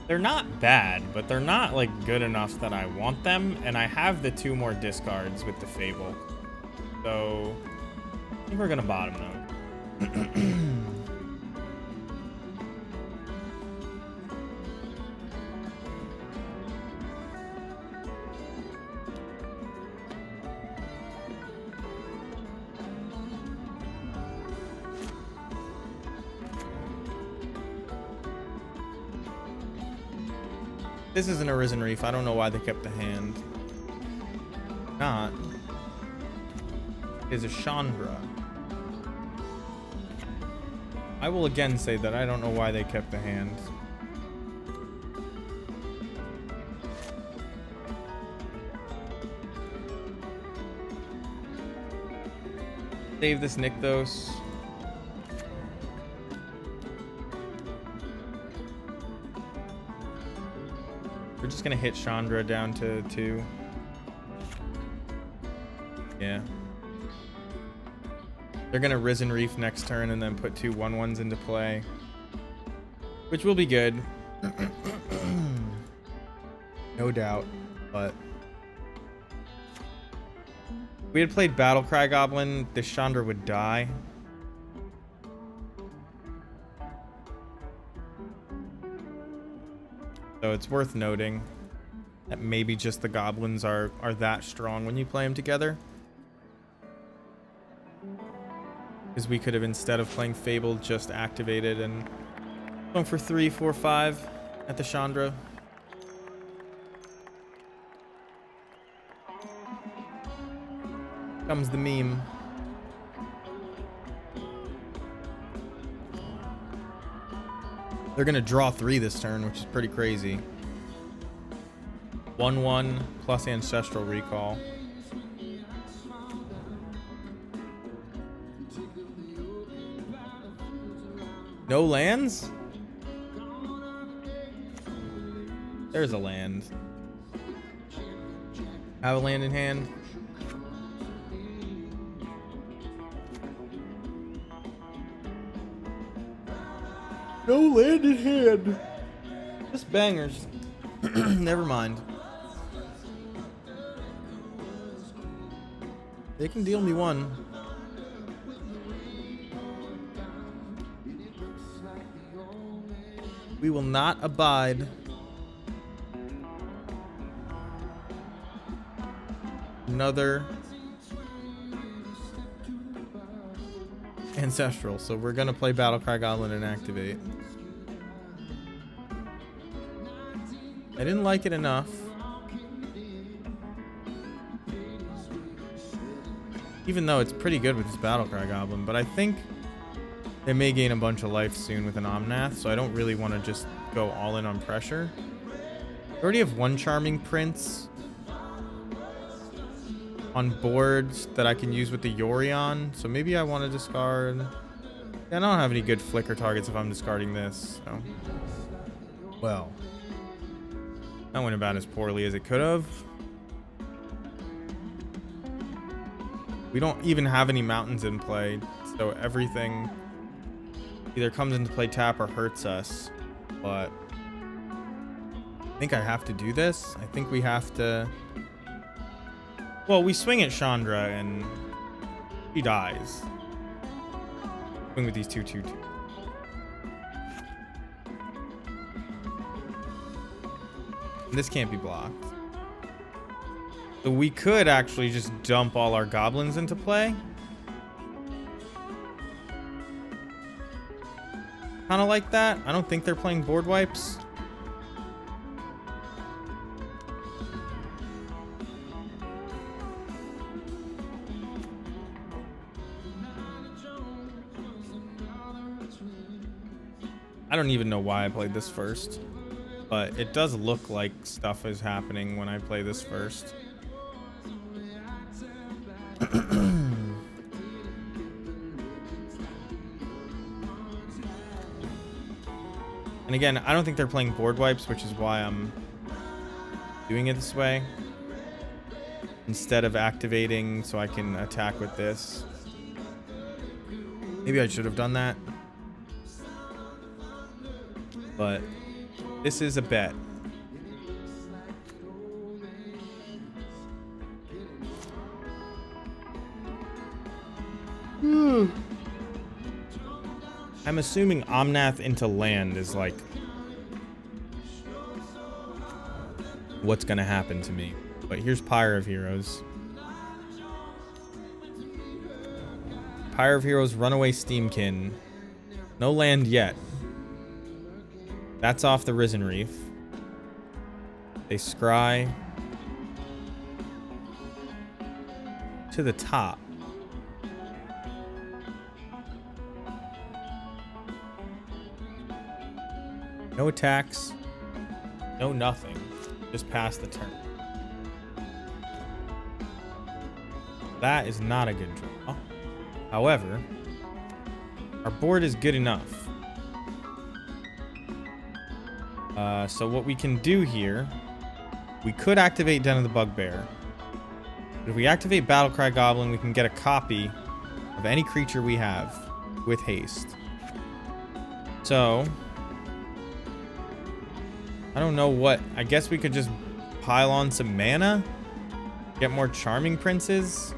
They're not bad, but they're not like good enough that I want them, and I have the 2 more discards with the Fable. So I think we're gonna bottom them. This isn't a Risen Reef. I don't know why they kept the hand. Not. Is a Chandra. I will again say that I don't know why they kept the hand. Save this Nykthos. We're just gonna hit Chandra down to 2. Yeah. They're gonna Risen Reef next turn and then put 2 1/1s into play, which will be good. No doubt, but if we had played Battlecry Goblin, this Chandra would die. So it's worth noting that maybe just the Goblins are that strong when you play them together. Because we could have, instead of playing Fabled, just activated and gone for 3, 4, 5 at the Chandra. Comes the meme. They're gonna draw 3 this turn, which is pretty crazy. 1/1 plus Ancestral Recall. No lands? There's a land. Have a land in hand. No land in hand. Just bangers. Never mind. They can deal me 1. We will not abide. Another Ancestral. So we're gonna play Battlecry Goblin and activate. I didn't like it enough. Even though it's pretty good with this Battlecry Goblin, but I think they may gain a bunch of life soon with an Omnath, so I don't really want to just go all in on pressure. I already have 1 Charming Prince on boards that I can use with the Yorion, so maybe I want to discard. Yeah, I don't have any good flicker targets if I'm discarding this, so. Well, that went about as poorly as it could have. We don't even have any mountains in play, so everything either comes into play tap or hurts us. But I think I have to do this. I think we have to. Well, we swing at Chandra and he dies. Swing with these 2/2/2. This can't be blocked. So we could actually just dump all our Goblins into play. Kind of like that. I don't think they're playing board wipes. I don't even know why I played this first, but it does look like stuff is happening when I play this first. And again, I don't think they're playing board wipes, which is why I'm doing it this way. Instead of activating so I can attack with this. Maybe I should have done that. But this is a bet. I'm assuming Omnath into land is like what's gonna happen to me. But here's Pyre of Heroes. Pyre of Heroes, Runaway Steamkin. No land yet. That's off the Risen Reef. They scry to the top. No attacks. No nothing. Just pass the turn. That is not a good draw. However, our board is good enough. So what we can do here, we could activate Den of the Bugbear. But if we activate Battlecry Goblin, we can get a copy of any creature we have with haste. So, I don't know what. I guess we could just pile on some mana, get more Charming Princes.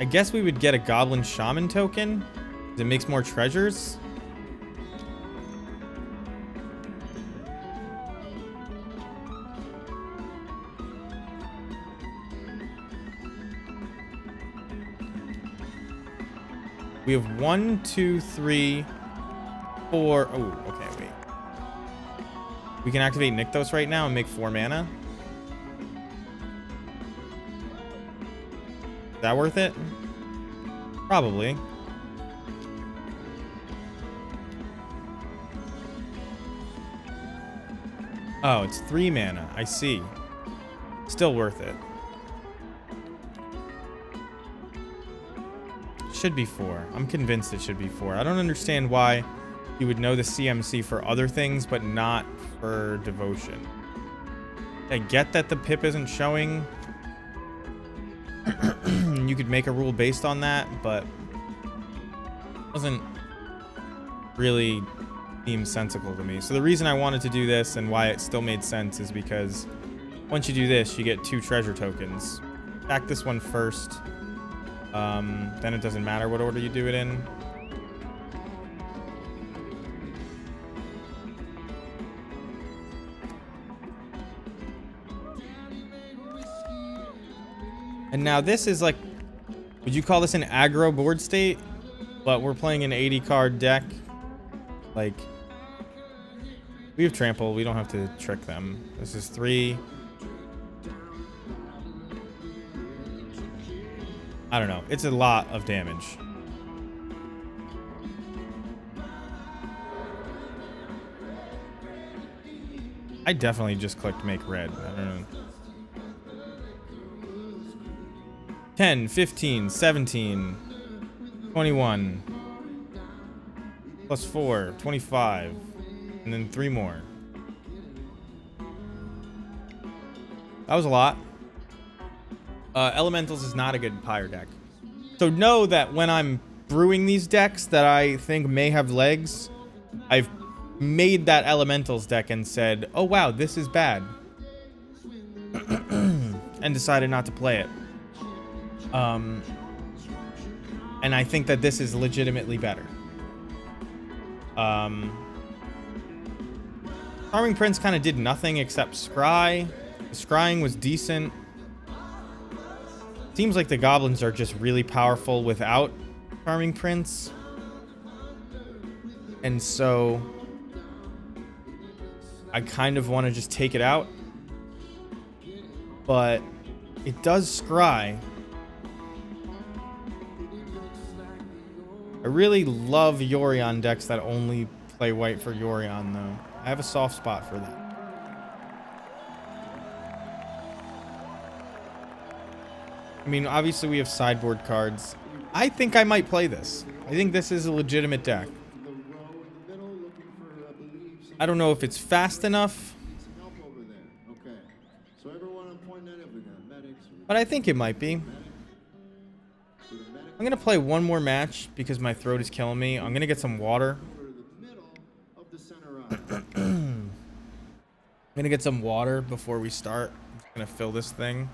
I guess we would get a Goblin Shaman token. It makes more treasures. We have 1, 2, 3, 4. Oh, okay, wait. We can activate Nykthos right now and make 4 mana. Is that worth it? Probably. Oh, it's 3 mana. I see. Still worth it. Should be 4. I'm convinced it should be 4. I don't understand why you would know the CMC for other things, but not for Devotion. I get that the pip isn't showing. You could make a rule based on that, but it doesn't really seem sensible to me. So the reason I wanted to do this and why it still made sense is because once you do this, you get 2 treasure tokens. Attack this one first. Then it doesn't matter what order you do it in. And now this is like, would you call this an aggro board state? But we're playing an 80 card deck. Like, we have trample. We don't have to trick them. This is 3. I don't know. It's a lot of damage. I definitely just clicked make red. I don't know. 10, 15, 17, 21, plus 4, 25, and then 3 more. That was a lot. Elementals is not a good Pyre deck. So know that when I'm brewing these decks that I think may have legs, I've made that Elementals deck and said, oh wow, this is bad. And decided not to play it. And I think that this is legitimately better. Charming Prince kind of did nothing except scry. The scrying was decent. Seems like the goblins are just really powerful without Charming Prince. And so I kind of want to just take it out. But it does scry. I really love Yorion decks that only play white for Yorion, though. I have a soft spot for that. I mean, obviously we have sideboard cards. I think I might play this. I think this is a legitimate deck. I don't know if it's fast enough, but I think it might be. I'm going to play one more match because my throat is killing me. I'm going to get some water. I'm going to get some water before we start. I'm just going to fill this thing.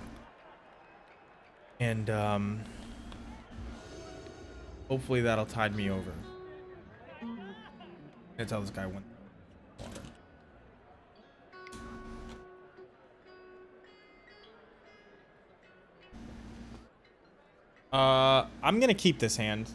And hopefully that'll tide me over. I'm going to tell this guy one. I'm gonna keep this hand.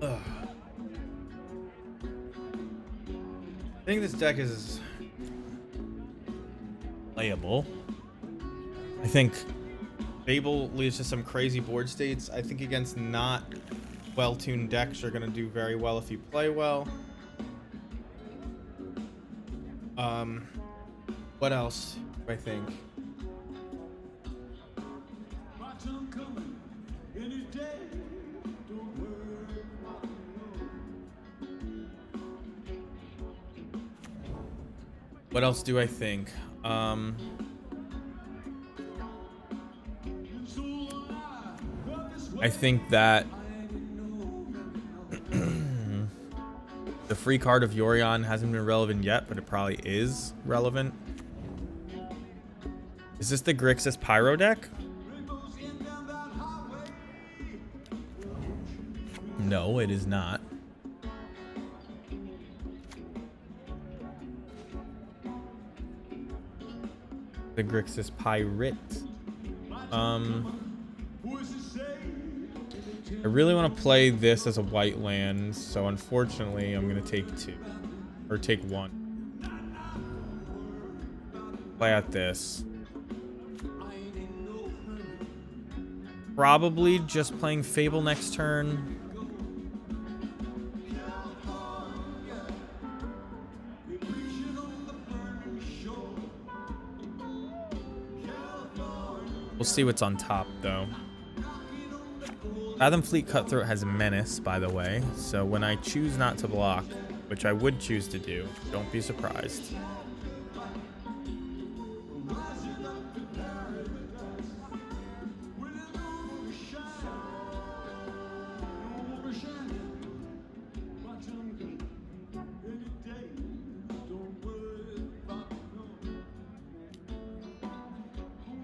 Ugh. I think this deck is playable. I think Fable leads to some crazy board states. I think against not well-tuned decks, you're gonna do very well if you play well. What else do I think? What else do I think? I think that the free card of Yorion hasn't been relevant yet, but it probably is relevant. Is this the Grixis Pyro deck? No, it is not. The Grixis Pirate. I really want to play this as a white land, so unfortunately I'm going to take 2. Or take 1. Play out this. Probably just playing Fable next turn. We'll see what's on top, though. Fathom Fleet Cutthroat has Menace, by the way, so when I choose not to block, which I would choose to do, don't be surprised.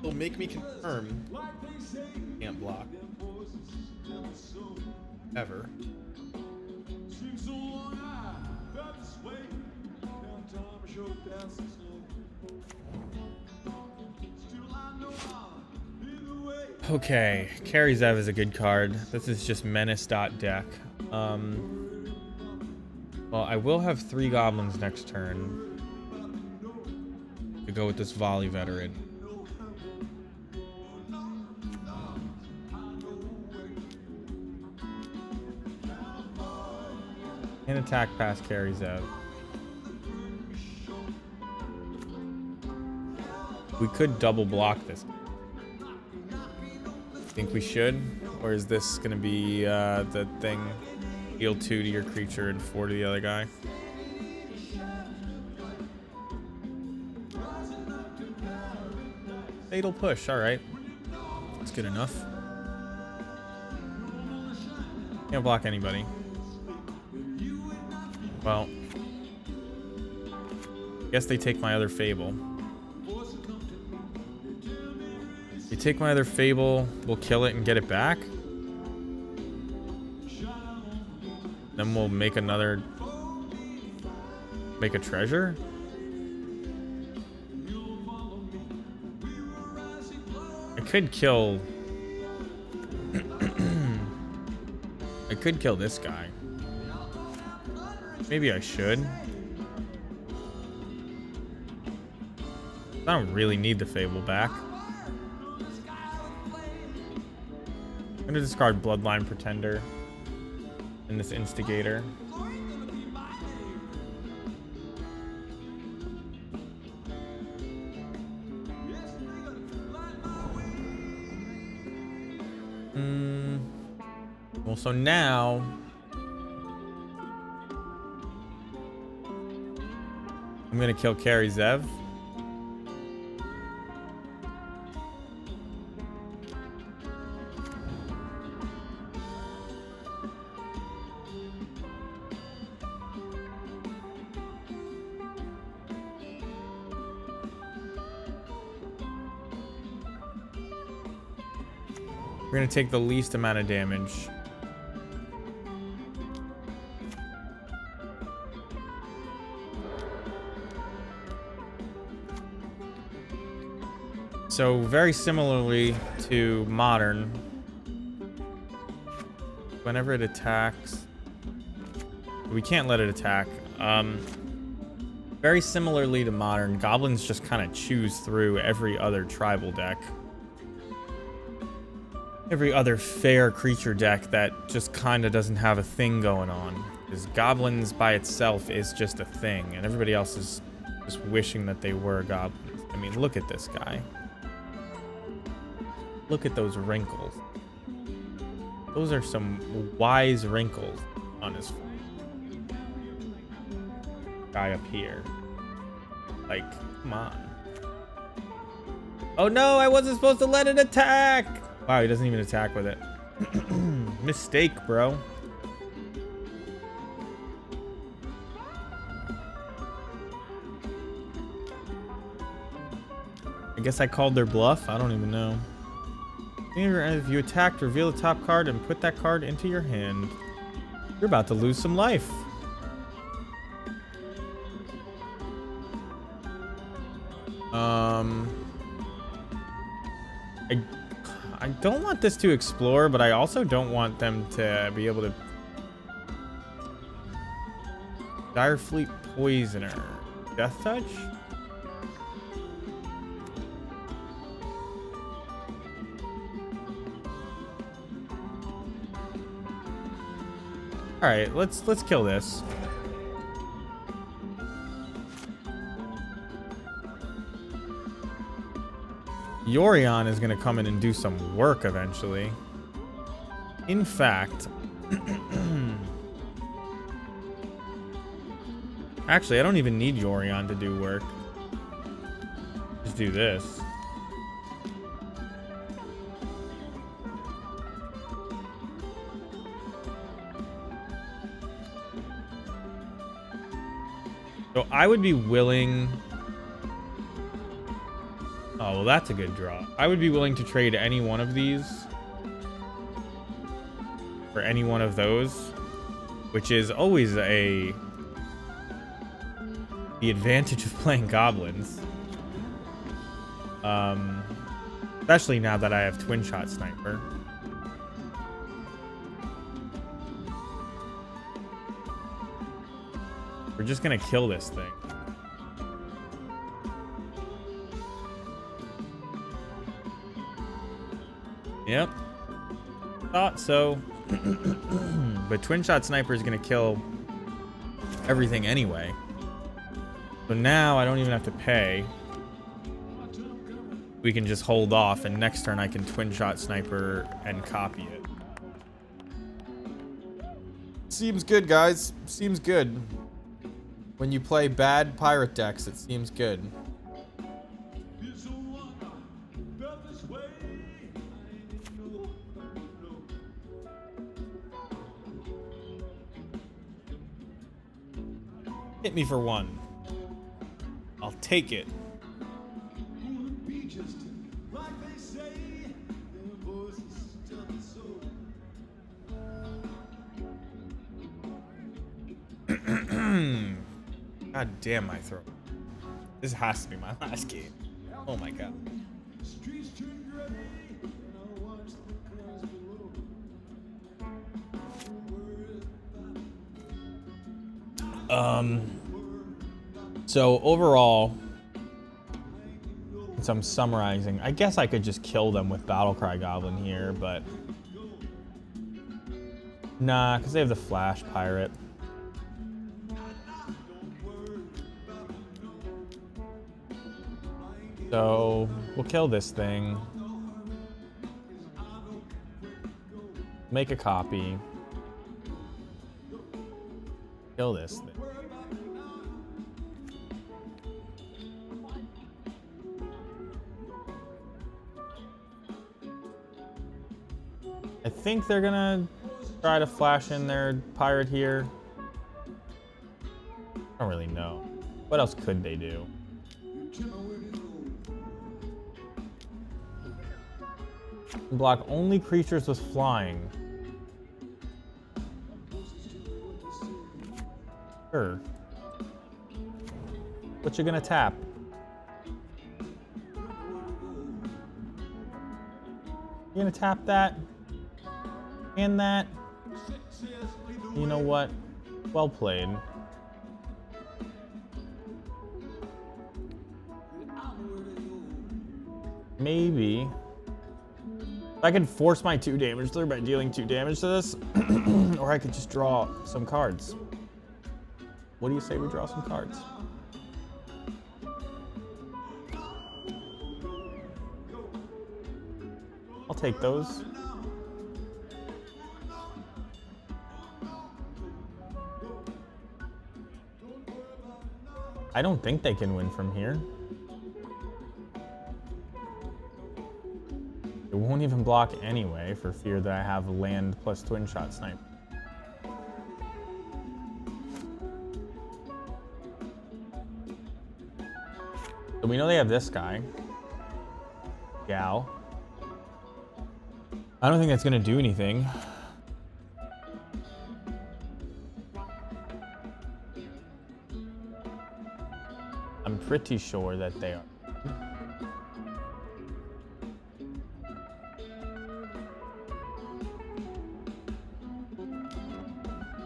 It'll make me confirm. Can't block. Ever. Okay, Carry Zev is a good card. This is just menace.deck. Well, I will have 3 goblins next turn to go with this volley veteran. And attack past Carry Zev. We could double block this. Think we should? Or is this gonna be the thing? Heal 2 to your creature and 4 to the other guy. Fatal push, alright. That's good enough. Can't block anybody. Well, guess they take my other Fable. You take my other Fable, we'll kill it and get it back. Then we'll make another... Make a treasure? I could kill... I could kill this guy. Maybe I should. I don't really need the Fable back. I'm gonna discard Bloodline Pretender and this Instigator. Well, so now I'm gonna kill Carry Zev. We're gonna take the least amount of damage. So very similarly to Modern, whenever it attacks, We can't let it attack. Very similarly to Modern, Goblins just kind of choose through every other tribal deck. Every other fair creature deck that just kind of doesn't have a thing going on. Because Goblins by itself is just a thing, and everybody else is just wishing that they were Goblins. I mean, look at this guy. Look at those wrinkles. Those are some wise wrinkles on his face. Guy up here. Like, come on. Oh no, I wasn't supposed to let it attack! Wow, he doesn't even attack with it. Mistake, bro. I guess I called their bluff. I don't even know. If you attacked, reveal the top card and put that card into your hand. You're about to lose some life. I don't want this to explore, but I also don't want them to be able to... Direfleet Poisoner. Death Touch? Alright, let's kill this. Yorion is going to come in and do some work eventually. In fact... Actually, I don't even need Yorion to do work. Just do this. So I would be willing... Oh, well, that's a good draw. I would be willing to trade any one of these for any one of those, which is always the advantage of playing Goblins. Especially now that I have Twin Shot Sniper. We're just gonna kill this thing. Yep. Thought so. But Twin Shot Sniper is gonna kill everything anyway. So now I don't even have to pay. We can just hold off, and next turn I can Twin Shot Sniper and copy it. Seems good, guys. Seems good. When you play bad pirate decks, it seems good. Hit me for one. I'll take it. God damn my throat. This has to be my last game. Oh my god. So overall, since I'm summarizing, I guess I could just kill them with Battlecry Goblin here, but nah, because they have the Flash Pirate. So we'll kill this thing. Make a copy. Kill this thing. I think they're gonna try to flash in their pirate here. I don't really know. What else could they do? Block only creatures with flying. Sure. What you gonna tap? You gonna tap that? And that? You know what? Well played. Maybe I could force my 2 damage through by dealing 2 damage to this, or I could just draw some cards. What do you say we draw some cards? I'll take those. I don't think they can win from here. It won't even block anyway for fear that I have land plus twin shot snipe. So we know they have this guy. Gal. I don't think that's gonna do anything. I'm pretty sure that they are.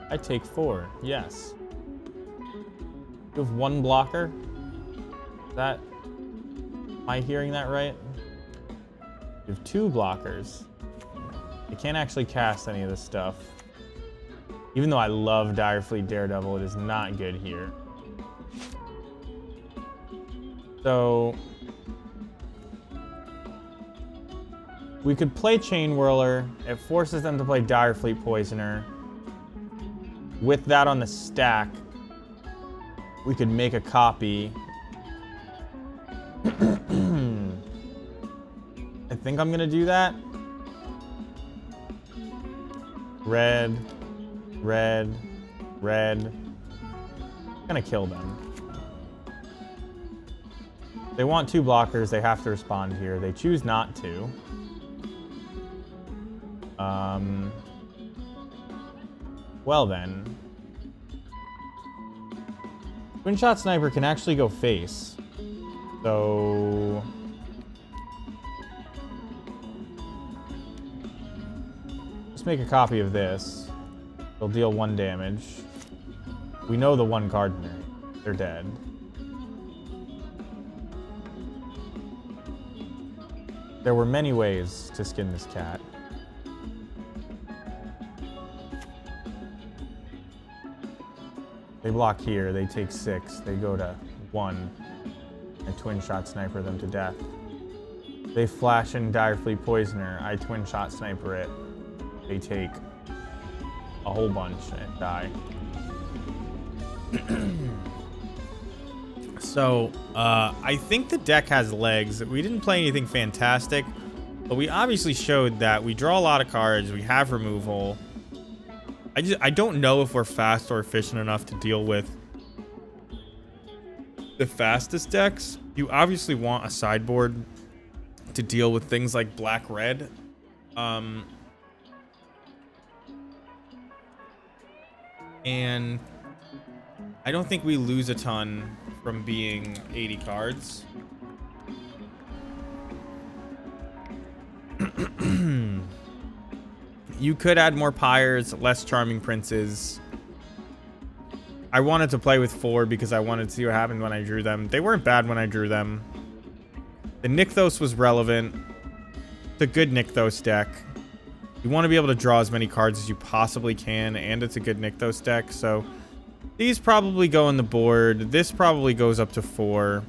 I take 4, yes. You have 1 blocker? Am I hearing that right? You have 2 blockers. I can't actually cast any of this stuff. Even though I love Direfleet Daredevil, it is not good here. So we could play Chain Whirler. It forces them to play Direfleet Poisoner. With that on the stack, we could make a copy. I think I'm gonna do that. Red, red, red. I'm gonna kill them. They want 2 blockers, they have to respond here. They choose not to. Well then. Twin Shot Sniper can actually go face. So... let's make a copy of this. They'll deal 1 damage. We know the 1 card in there. They're dead. There were many ways to skin this cat. They block here, they take 6, they go to 1. I twin shot sniper them to death. They flash in Direfleet Poisoner, I twin shot sniper it. They take a whole bunch and die. So, I think the deck has legs. We didn't play anything fantastic, but we obviously showed that we draw a lot of cards, we have removal. I don't know if we're fast or efficient enough to deal with the fastest decks. You obviously want a sideboard to deal with things like black-red. And I don't think we lose a ton from being 80 cards. You could add more Pyres, less Charming Princes. I wanted to play with 4 because I wanted to see what happened when I drew them. They weren't bad when I drew them. The Nykthos was relevant. It's a good Nykthos deck. You want to be able to draw as many cards as you possibly can, and it's a good Nykthos deck, so these probably go on the board. This probably goes up to 4.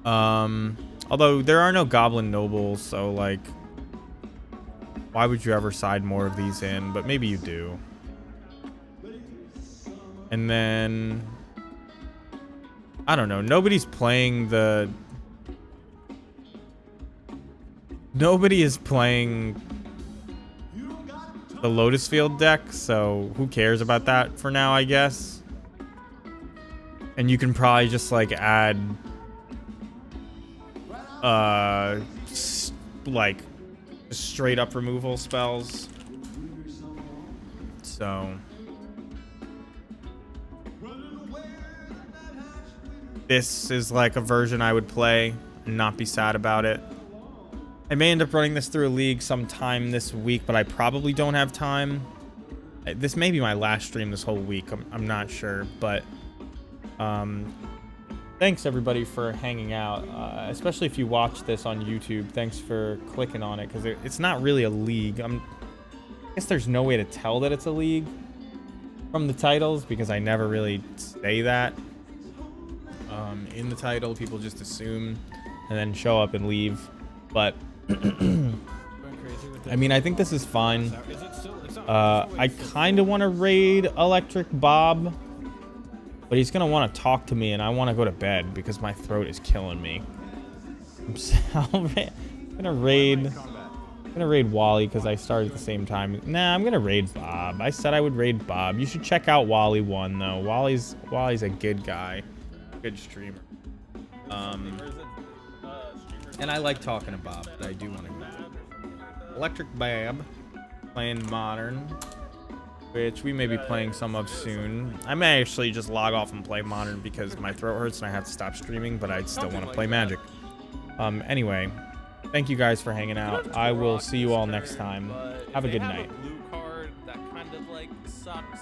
Although there are no Goblin Nobles, so like, why would you ever side more of these in? But maybe you do. And then, I don't know. Nobody's playing the... Nobody is playing the Lotus Field deck, so who cares about that for now, I guess. And you can probably just like add like straight up removal spells. So this is like a version I would play and not be sad about it. I may end up running this through a league sometime this week, but I probably don't have time. This may be my last stream this whole week. I'm not sure, but thanks everybody for hanging out, especially if you watch this on YouTube. Thanks for clicking on it, because it's not really a league. I guess there's no way to tell that it's a league from the titles, because I never really say that in the title. People just assume and then show up and leave. But I mean, I think this is fine. I kind of want to raid Electric Bob, but he's gonna want to talk to me, and I want to go to bed because my throat is killing me. I'm gonna raid Wally because I started at the same time. Nah, I'm gonna raid Bob. I said I would raid Bob. You should check out Wally 1 though. Wally's a good guy, good streamer. And I like talking to Bob, but I do want to go. Electric Bob playing Modern, which we may be playing some of soon. I may actually just log off and play Modern because my throat hurts and I have to stop streaming, but I still want to play Magic. Anyway, thank you guys for hanging out. I will see you all next time. Have a good night. Blue card that kind of like sucks.